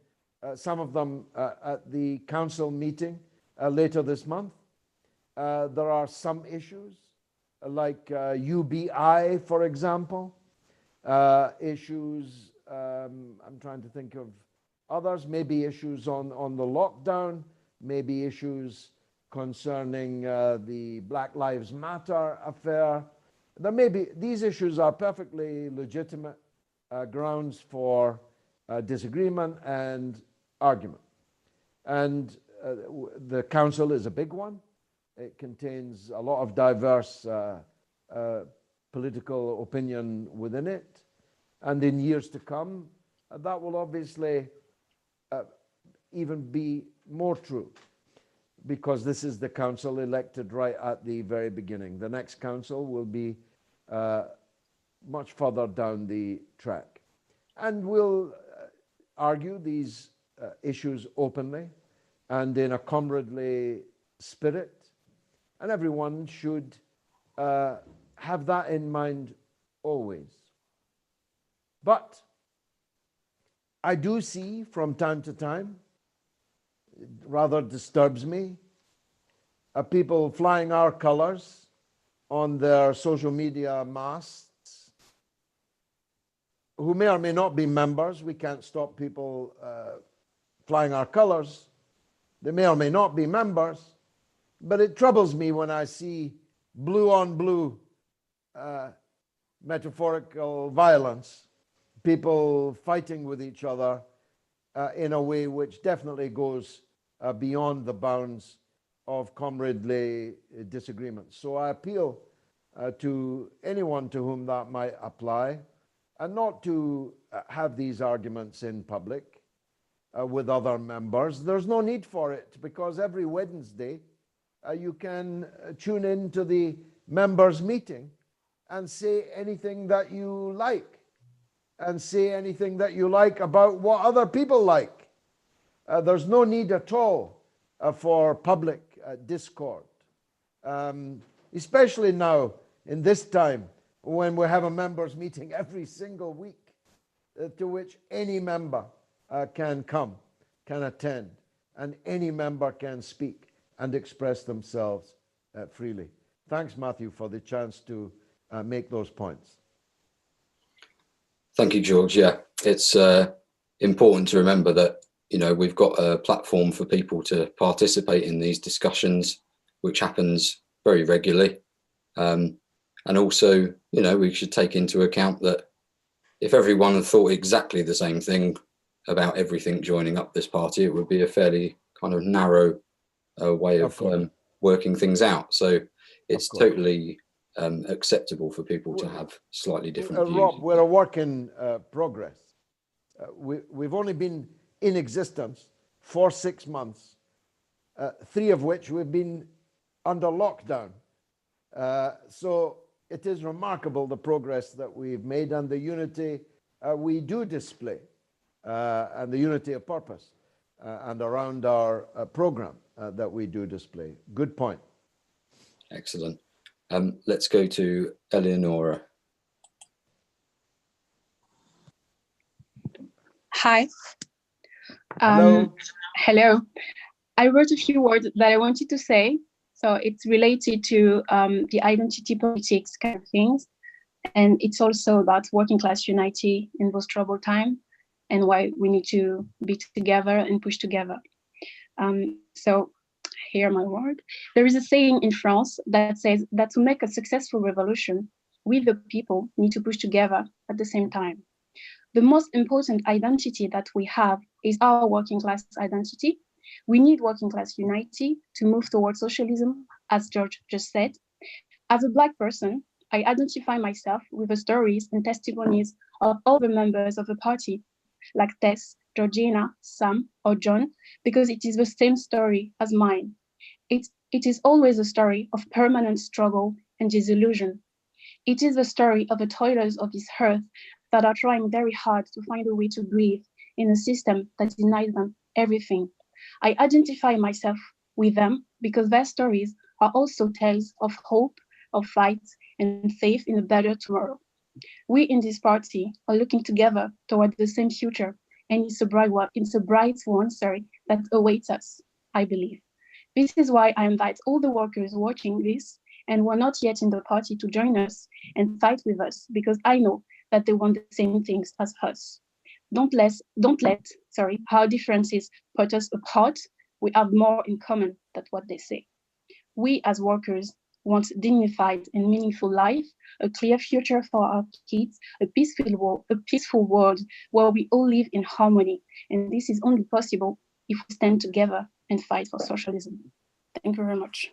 some of them at the council meeting later this month. There are some issues like UBI, for example, issues, I'm trying to think of others, maybe issues on the lockdown, maybe issues concerning the Black Lives Matter affair. There may be, these issues are perfectly legitimate grounds for disagreement and argument. And the council is a big one. It contains a lot of diverse political opinion within it. And in years to come, that will obviously even be more true, because this is the council elected right at the very beginning. The next council will be much further down the track. And we'll argue these issues openly and in a comradely spirit. And everyone should have that in mind always. But I do see from time to time, it rather disturbs me, people flying our colors on their social media masts, who may or may not be members. We can't stop people flying our colors. They may or may not be members, but it troubles me when I see blue on blue metaphorical violence, people fighting with each other in a way which definitely goes beyond the bounds of comradely disagreement. So I appeal to anyone to whom that might apply, and not to have these arguments in public with other members. There's no need for it, because every Wednesday you can tune in to the members' meeting and say anything that you like, and say anything that you like about what other people like. There's no need at all for public discord, especially now in this time when we have a members' meeting every single week to which any member can come, can attend, and any member can speak and express themselves freely. Thanks, Matthew, for the chance to make those points. Thank you, George. Yeah, it's important to remember that, you know, we've got a platform for people to participate in these discussions, which happens very regularly. And also, you know, we should take into account that if everyone thought exactly the same thing about everything joining up this party, it would be a fairly kind of narrow way of working things out. So it's totally acceptable for people to have slightly different views. Rob, we're a work in progress. We've only been in existence for 6 months, 3 of which we've been under lockdown. So it is remarkable the progress that we've made and the unity we do display, and the unity of purpose and around our program that we do display. Good point. Excellent. Let's go to Eleonora. Hi. Hello. Hello. I wrote a few words that I wanted to say. So it's related to the identity politics kind of things. And it's also about working class unity in those troubled times and why we need to be together and push together. So here my word. There is a saying in France that says that to make a successful revolution, we the people need to push together at the same time. The most important identity that we have is our working class identity. We need working class unity to move towards socialism, as George just said. As a Black person, I identify myself with the stories and testimonies of all the members of the party, like Tess, Georgina, Sam, or John, because it is the same story as mine. It is always a story of permanent struggle and disillusion. It is the story of the toilers of this earth that are trying very hard to find a way to breathe in a system that denies them everything. I identify myself with them because their stories are also tales of hope, of fight, and faith in a better tomorrow. We in this party are looking together toward the same future, and it's a bright one that awaits us, I believe. This is why I invite all the workers watching this and who are not yet in the party to join us and fight with us, because I know that they want the same things as us. Don't let our differences put us apart. We have more in common than what they say. We as workers want dignified and meaningful life, a clear future for our kids, a peaceful world where we all live in harmony. And this is only possible if we stand together and fight for socialism. Thank you very much.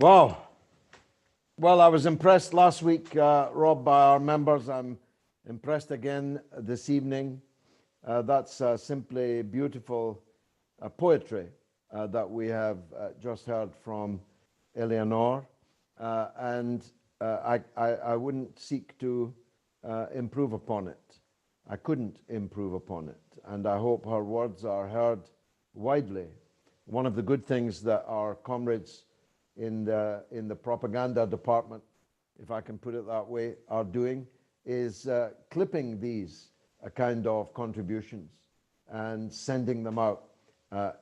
Wow. Well, I was impressed last week, Rob, by our members. I'm impressed again this evening. That's simply beautiful poetry that we have just heard from Eleanor. And I wouldn't seek to improve upon it. I couldn't improve upon it. And I hope her words are heard widely. One of the good things that our comrades in the propaganda department, if I can put it that way, are doing is clipping these kind of contributions and sending them out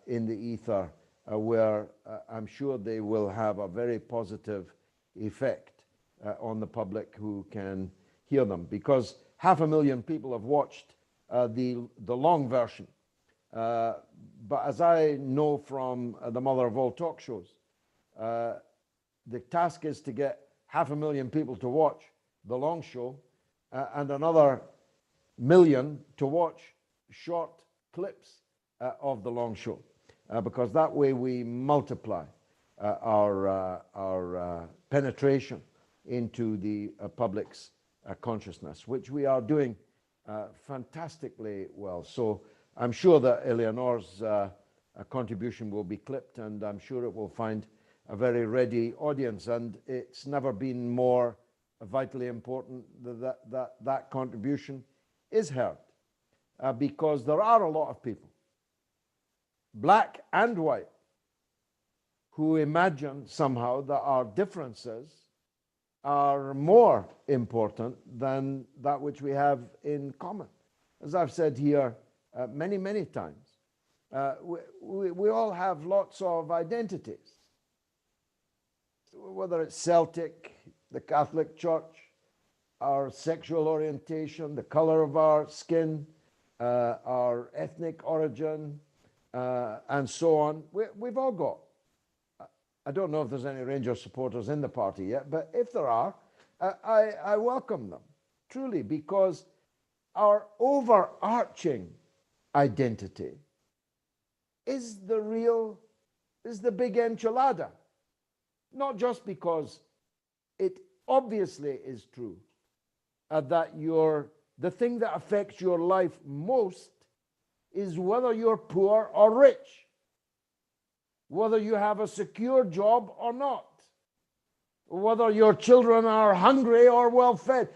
in the ether, where I'm sure they will have a very positive effect on the public who can hear them, because 500,000 people have watched the long version. But as I know from the mother of all talk shows, the task is to get 500,000 people to watch the long show and another million to watch short clips of the long show, because that way we multiply our penetration into the public's consciousness, which we are doing fantastically well. So I'm sure that Eleanor's contribution will be clipped, and I'm sure it will find a very ready audience. And it's never been more vitally important that contribution is heard, because there are a lot of people, black and white, who imagine somehow that our differences are more important than that which we have in common. As I've said here many, many times, we all have lots of identities, whether it's Celtic, the Catholic Church, our sexual orientation, the color of our skin, our ethnic origin, and so on. We've all got. I don't know if there's any Rangers supporters in the party yet, but if there are, I welcome them, truly, because our overarching identity is the big enchilada. Not just because it obviously is true that the thing that affects your life most is whether you're poor or rich, whether you have a secure job or not, whether your children are hungry or well fed.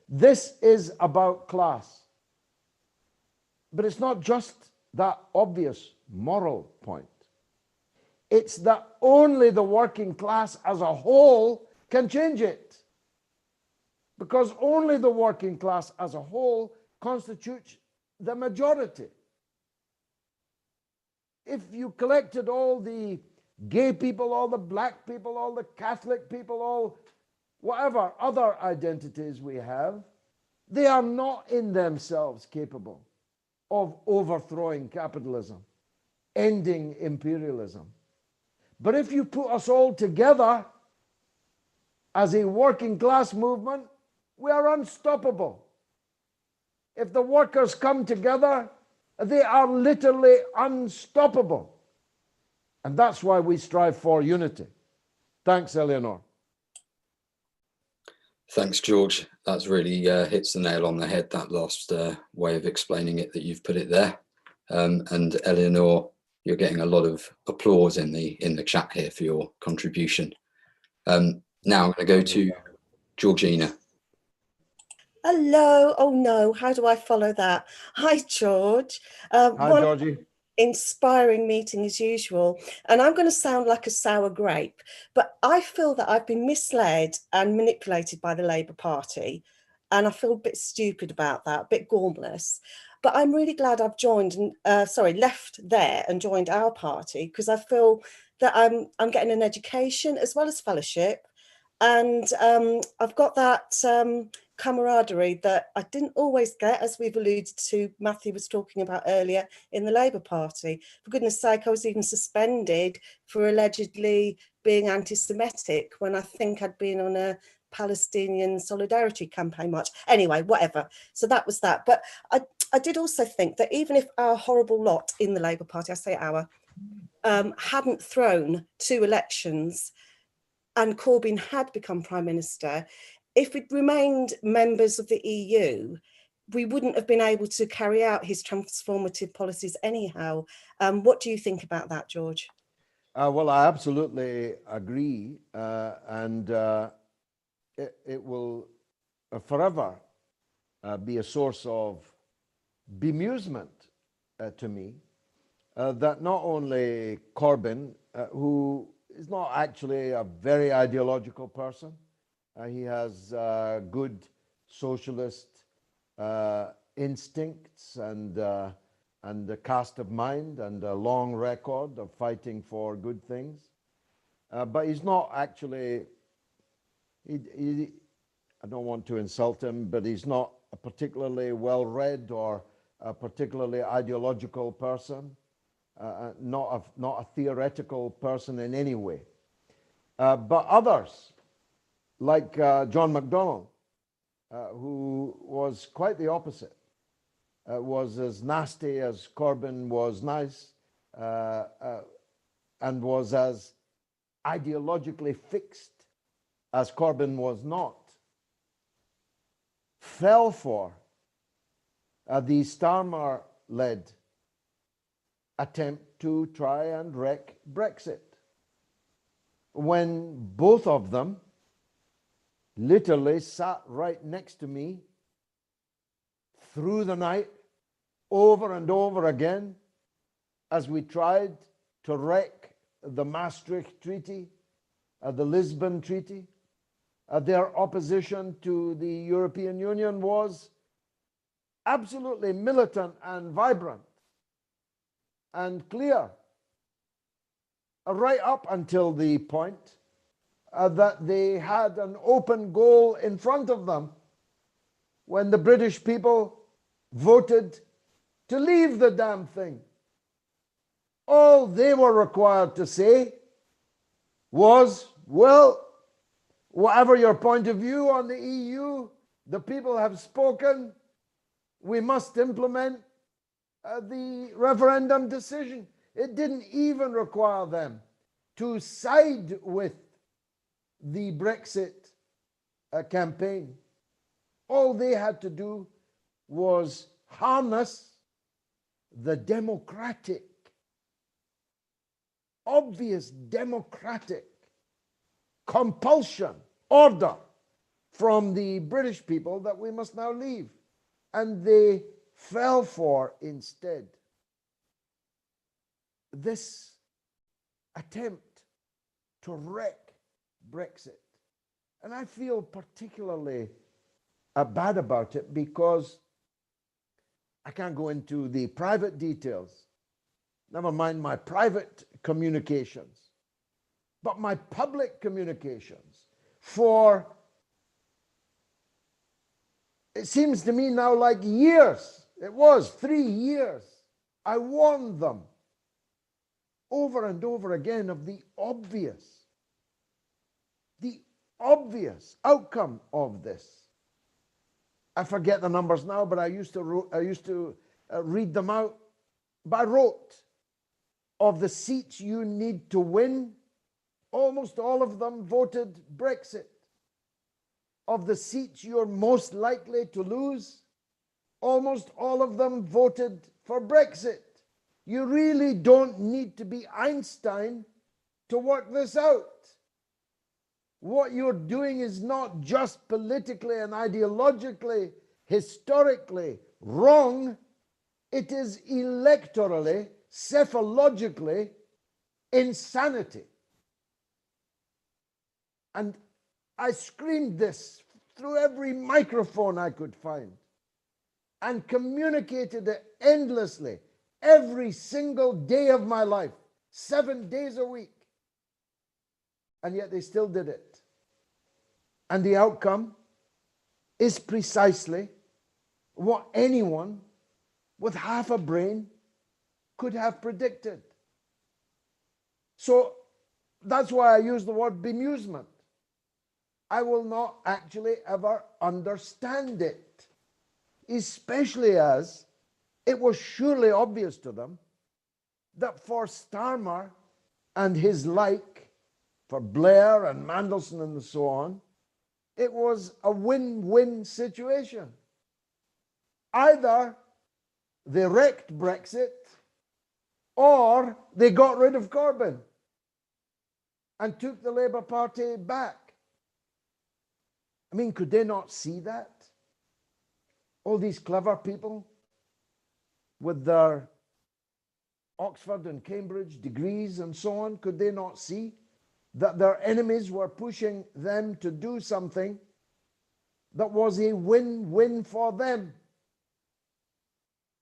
This is about class. But it's not just that obvious moral point. It's that only the working class as a whole can change it. Because only the working class as a whole constitutes the majority. If you collected all the gay people, all the black people, all the Catholic people, all whatever other identities we have, they are not in themselves capable of overthrowing capitalism, ending imperialism. But if you put us all together as a working class movement, we are unstoppable. If the workers come together, they are literally unstoppable. And that's why we strive for unity. Thanks, Eleanor. Thanks, George. That's really hits the nail on the head, that last way of explaining it that you've put it there. And Eleanor, you're getting a lot of applause in the chat here for your contribution. Now I'm going to go to Georgina. Hello. Oh no, how do I follow that? Hi, George. Hi, Georgie. Inspiring meeting as usual. And I'm going to sound like a sour grape, but I feel that I've been misled and manipulated by the Labour Party. And I feel a bit stupid about that, a bit gormless. But I'm really glad I've joined, left there and joined our party, because I feel that I'm getting an education as well as fellowship. And I've got that camaraderie that I didn't always get, as we've alluded to, Matthew was talking about earlier, in the Labour Party. For goodness sake, I was even suspended for allegedly being anti-Semitic when I think I'd been on a Palestinian solidarity campaign march. Anyway, whatever. So that was that. But I did also think that even if our horrible lot in the Labour Party, I say our, hadn't thrown 2 elections and Corbyn had become Prime Minister, if we'd remained members of the EU, we wouldn't have been able to carry out his transformative policies anyhow. What do you think about that, George? Well, I absolutely agree. And it will forever be a source of bemusement to me that not only Corbyn, who is not actually a very ideological person, he has good socialist instincts and a cast of mind and a long record of fighting for good things. But he's not actually, I don't want to insult him, but he's not a particularly well-read or a particularly ideological person, not a theoretical person in any way. But others, like John MacDonald, who was quite the opposite, was as nasty as Corbyn was nice, and was as ideologically fixed as Corbyn was not, fell for the Starmer-led attempt to try and wreck Brexit, when both of them literally sat right next to me through the night, over and over again, as we tried to wreck the Maastricht Treaty, the Lisbon Treaty. Their opposition to the European Union was absolutely militant and vibrant and clear, right up until the point that they had an open goal in front of them when the British people voted to leave the damn thing. All they were required to say was, well, whatever your point of view on the EU, the people have spoken, we must implement the referendum decision. It didn't even require them to side with the Brexit campaign. All they had to do was harness the democratic, obvious democratic compulsion, order from the British people that we must now leave. And they fell for instead this attempt to wreck Brexit. And I feel particularly bad about it because I can't go into the private details, never mind my private communications, but my public communications for, it seems to me now like years, it was 3 years, I warned them over and over again of the obvious outcome of this. I forget the numbers now, but I used to read them out by rote. Of the seats you need to win, almost all of them voted Brexit. Of the seats you're most likely to lose, almost all of them voted for Brexit. You really don't need to be Einstein to work this out. What you're doing is not just politically and ideologically, historically wrong. It is electorally, cephalogically insanity. And I screamed this through every microphone I could find and communicated it endlessly every single day of my life, 7 days a week. And yet they still did it. And the outcome is precisely what anyone with half a brain could have predicted. So that's why I use the word bemusement. I will not actually ever understand it, especially as it was surely obvious to them that for Starmer and his like, for Blair and Mandelson and so on, it was a win-win situation. Either they wrecked Brexit or they got rid of Corbyn and took the Labour Party back. I mean, could they not see that? All these clever people with their Oxford and Cambridge degrees and so on, could they not see that their enemies were pushing them to do something that was a win-win for them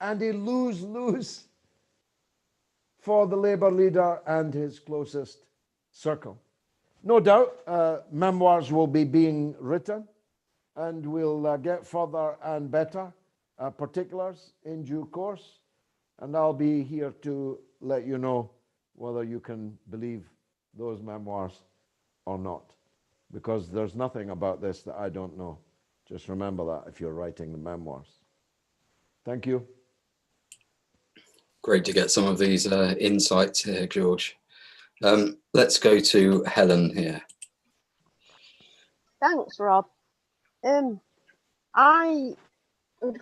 and a lose-lose for the Labour leader and his closest circle? No doubt memoirs will be being written, and we'll get further and better particulars in due course, and I'll be here to let you know whether you can believe those memoirs or not, because there's nothing about this that I don't know. Just remember that if you're writing the memoirs. Thank you. Great to get some of these insights here, George. Let's go to Helen here. Thanks, Rob. I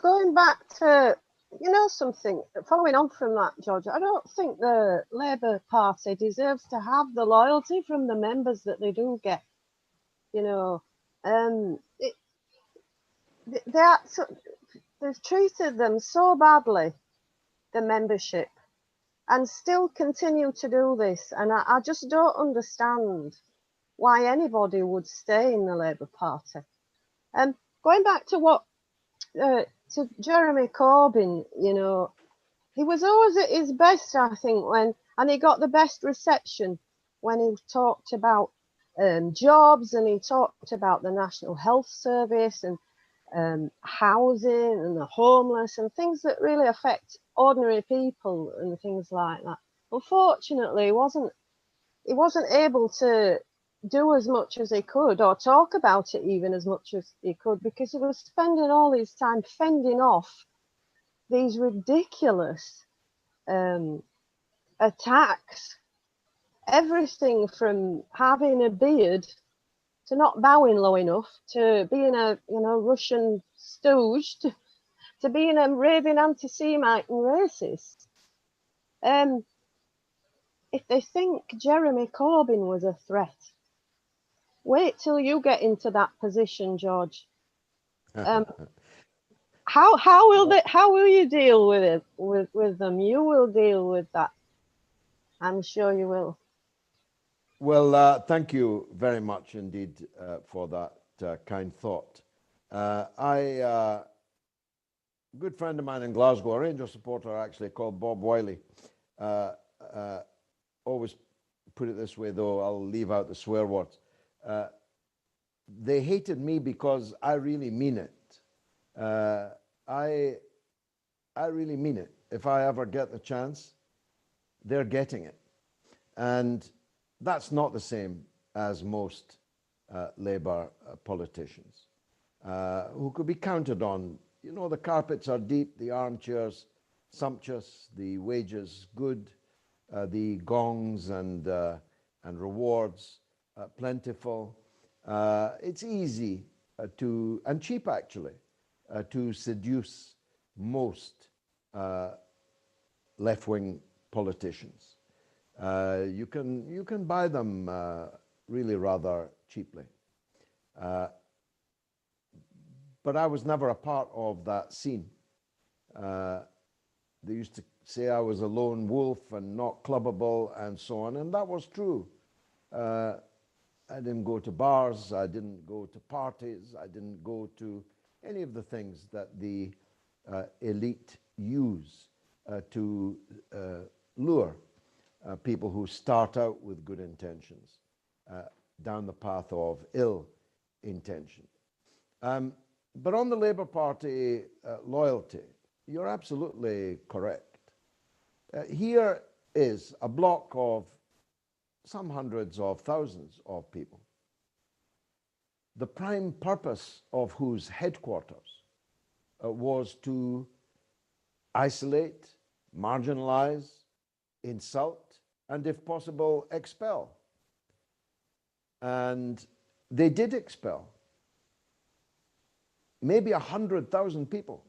going back to, something, following on from that, George, I don't think the Labour Party deserves to have the loyalty from the members that they do get. They've treated them so badly, the membership, and still continue to do this. And I just don't understand why anybody would stay in the Labour Party. Going back to what to Jeremy Corbyn, he was always at his best, I think, and he got the best reception when he talked about jobs, and he talked about the National Health Service and housing and the homeless and things that really affect ordinary people and things like that. Unfortunately, he wasn't able to do as much as he could, or talk about it even as much as he could, because he was spending all his time fending off these ridiculous attacks. Everything from having a beard to not bowing low enough, to being a Russian stooge, to being a raving anti-Semite and racist. If they think Jeremy Corbyn was a threat, wait till you get into that position, George. How will you deal with it with them? You will deal with that. I'm sure you will. Thank you very much indeed for that kind thought. A good friend of mine in Glasgow, a Rangers supporter actually, called Bob Wiley, always put it this way, though I'll leave out the swear words. They hated me because I really mean it. I really mean it. If I ever get the chance, they're getting it. And that's not the same as most Labour politicians who could be counted on. You know, the carpets are deep, the armchairs sumptuous, the wages good, the gongs and rewards plentiful. It's easy and cheap actually, to seduce most left-wing politicians. You can buy them really rather cheaply. But I was never a part of that scene. They used to say I was a lone wolf and not clubbable and so on, and that was true. I didn't go to bars, I didn't go to parties, I didn't go to any of the things that the elite use to lure people who start out with good intentions down the path of ill intention. But on the Labour Party loyalty, you're absolutely correct. Here is a block of some hundreds of thousands of people, the prime purpose of whose headquarters was to isolate, marginalize, insult, and if possible, expel. And they did expel. Maybe 100,000 people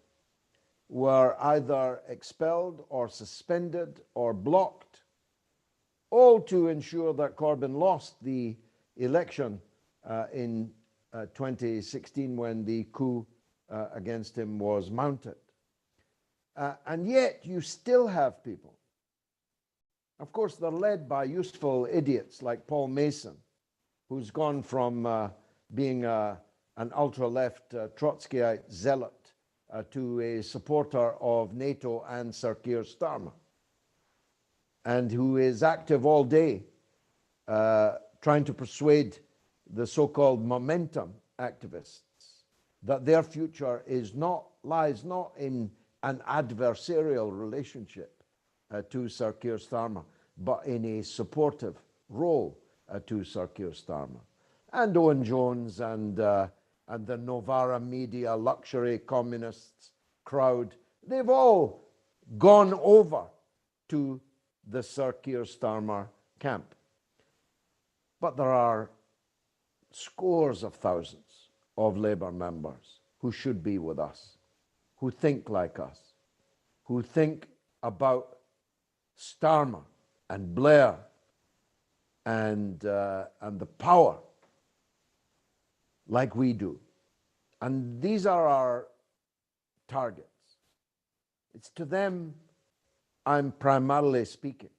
were either expelled or suspended or blocked, all to ensure that Corbyn lost the election in 2016 when the coup against him was mounted. And yet you still have people. Of course, they're led by useful idiots like Paul Mason, who's gone from being an ultra-left Trotskyite zealot to a supporter of NATO and Sir Keir Starmer, and who is active all day trying to persuade the so-called momentum activists that their future lies not in an adversarial relationship to Sir Keir Starmer, but in a supportive role to Sir Keir Starmer. And Owen Jones and the Novara Media luxury communists crowd, they've all gone over to the Sir Keir Starmer camp. But there are scores of thousands of Labour members who should be with us, who think like us, who think about Starmer and Blair and the power like we do. And these are our targets. It's to them I'm primarily speaking.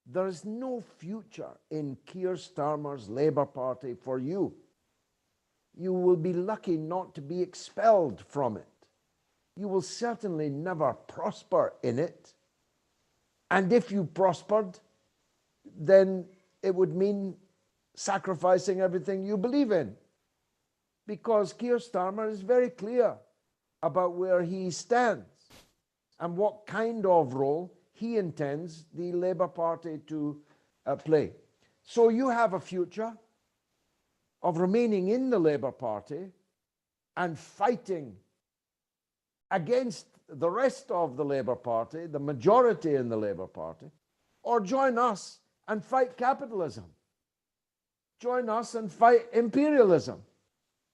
There is no future in Keir Starmer's Labour Party for you. You will be lucky not to be expelled from it. You will certainly never prosper in it. And if you prospered, then it would mean sacrificing everything you believe in. Because Keir Starmer is very clear about where he stands and what kind of role he intends the Labour Party to play. So you have a future of remaining in the Labour Party and fighting against the rest of the Labour Party, the majority in the Labour Party, or join us and fight capitalism. Join us and fight imperialism.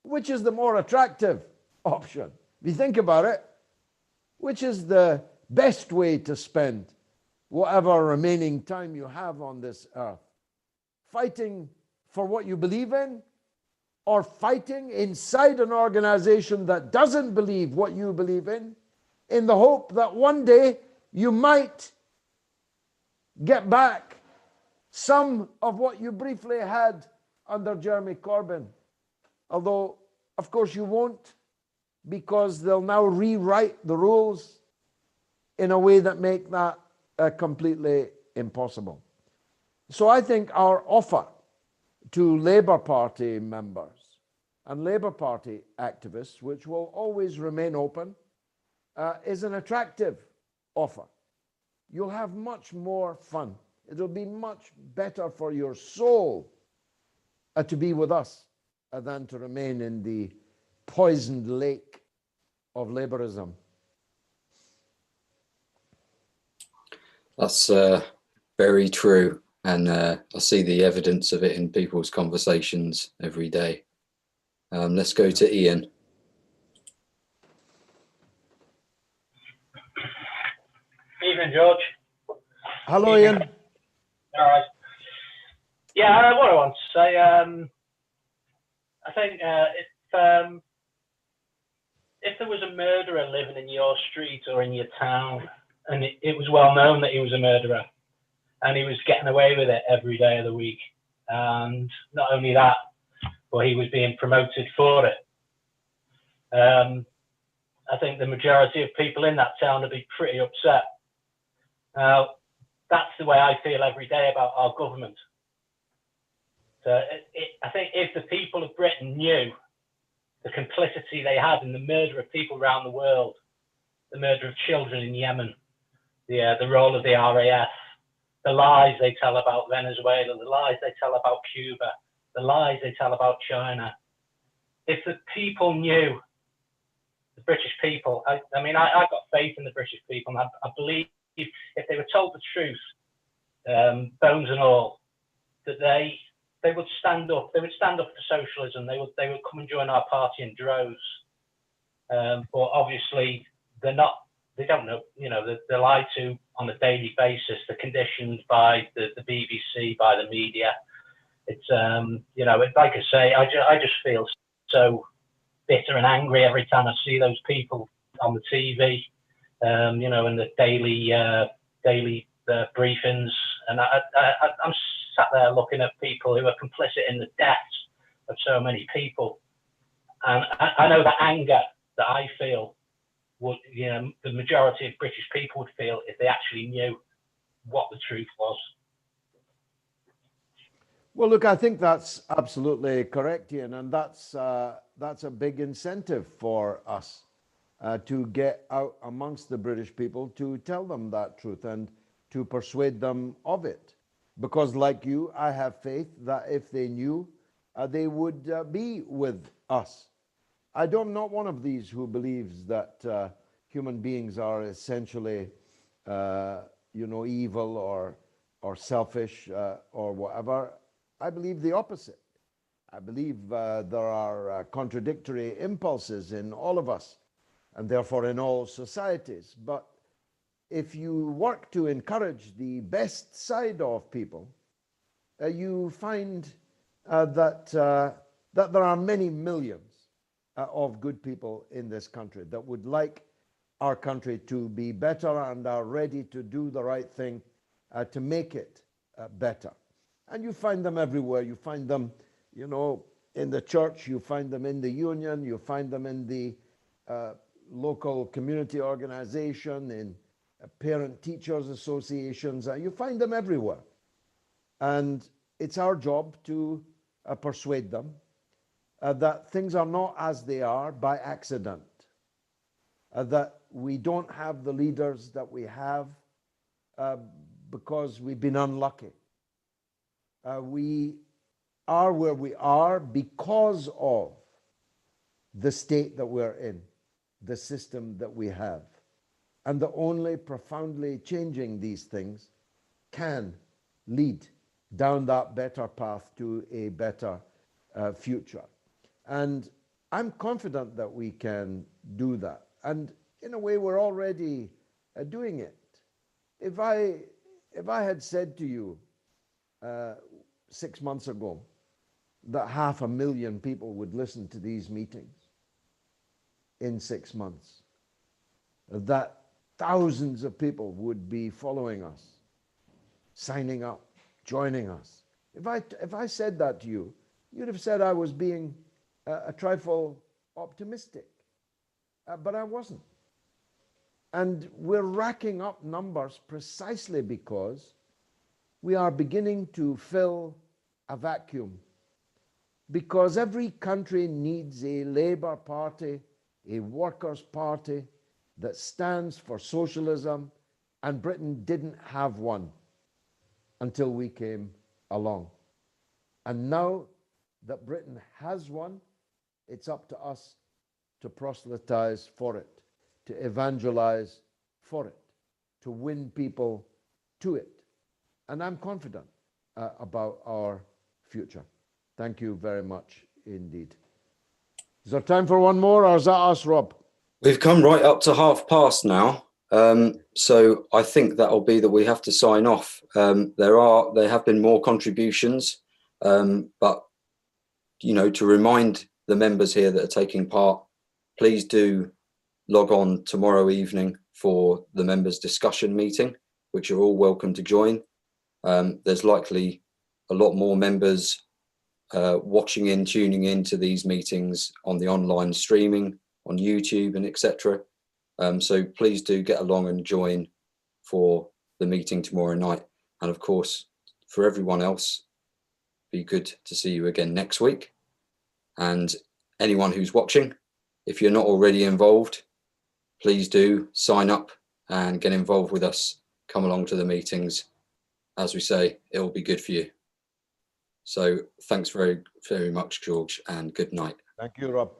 Which is the more attractive option? If you think about it, which is the best way to spend whatever remaining time you have on this earth? Fighting for what you believe in, or fighting inside an organization that doesn't believe what you believe in the hope that one day you might get back some of what you briefly had under Jeremy Corbyn. Although, of course, you won't, because they'll now rewrite the rules in a way that make that completely impossible. So I think our offer to Labour Party members and Labour Party activists, which will always remain open, is an attractive offer. You'll have much more fun. It'll be much better for your soul to be with us than to remain in the poisoned lake of Labourism. That's very true. And I see the evidence of it in people's conversations every day. Let's go to Ian. Evening, George. Hello, Ian. All right. Yeah, what I want to say, I think if there was a murderer living in your street or in your town, and it was well known that he was a murderer, and he was getting away with it every day of the week, and not only that, but he was being promoted for it, I think the majority of people in that town would be pretty upset. Now, that's the way I feel every day about our government. So I think if the people of Britain knew the complicity they had in the murder of people around the world, the murder of children in Yemen, the role of the RAF, the lies they tell about Venezuela, the lies they tell about Cuba, the lies they tell about China. If the people knew, the British people, I've got faith in the British people, and I believe if they were told the truth, bones and all, that they would stand up. They would stand up for socialism. They would come and join our party in droves. But obviously, they're not. They don't know. They're lied to on a daily basis. They're conditioned by the BBC, by the media. It's like I say, I just feel so bitter and angry every time I see those people on the TV. In the daily briefings, and I'm sat there looking at people who are complicit in the deaths of so many people, and I know the anger that I feel would, the majority of British people would feel if they actually knew what the truth was. Well, look, I think that's absolutely correct, Ian, and that's a big incentive for us to get out amongst the British people to tell them that truth and to persuade them of it. Because like you, I have faith that if they knew, they would be with us. I'm not one of these who believes that human beings are essentially, evil or selfish or whatever. I believe the opposite. I believe there are contradictory impulses in all of us, and therefore in all societies. But if you work to encourage the best side of people, you find that there are many millions of good people in this country that would like our country to be better and are ready to do the right thing to make it better. And you find them everywhere. You find them, in the church, you find them in the union, you find them in the local community organization, in parent teachers associations. You find them everywhere. And it's our job to persuade them that things are not as they are by accident, that we don't have the leaders that we have because we've been unlucky. We are where we are because of the state that we're in, the system that we have. And that only profoundly changing these things can lead down that better path to a better future. And I'm confident that we can do that. And in a way, we're already doing it. If I had said to you 6 months ago that 500,000 people would listen to these meetings in 6 months, that thousands of people would be following us, signing up, joining us. If I said that to you, you'd have said I was being a trifle optimistic, but I wasn't. And we're racking up numbers precisely because we are beginning to fill a vacuum. Because every country needs a Labour Party, a Workers' Party that stands for socialism, and Britain didn't have one until we came along. And now that Britain has one, it's up to us to proselytize for it, to evangelize for it, to win people to it. And I'm confident about our future. Thank you very much indeed. Is there time for one more, or is that us, Rob? We've come right up to 1:30 now. So I think that'll be that we have to sign off. There have been more contributions, but to remind the members here that are taking part, please do log on tomorrow evening for the members' discussion meeting, which you're all welcome to join. There's likely a lot more members watching in, tuning into these meetings on the online streaming, on YouTube and etc. So please do get along and join for the meeting tomorrow night. And of course, for everyone else, be good to see you again next week. And anyone who's watching, if you're not already involved, please do sign up and get involved with us. Come along to the meetings. As we say, it will be good for you. So thanks very, very much, George, and good night. Thank you, Rob.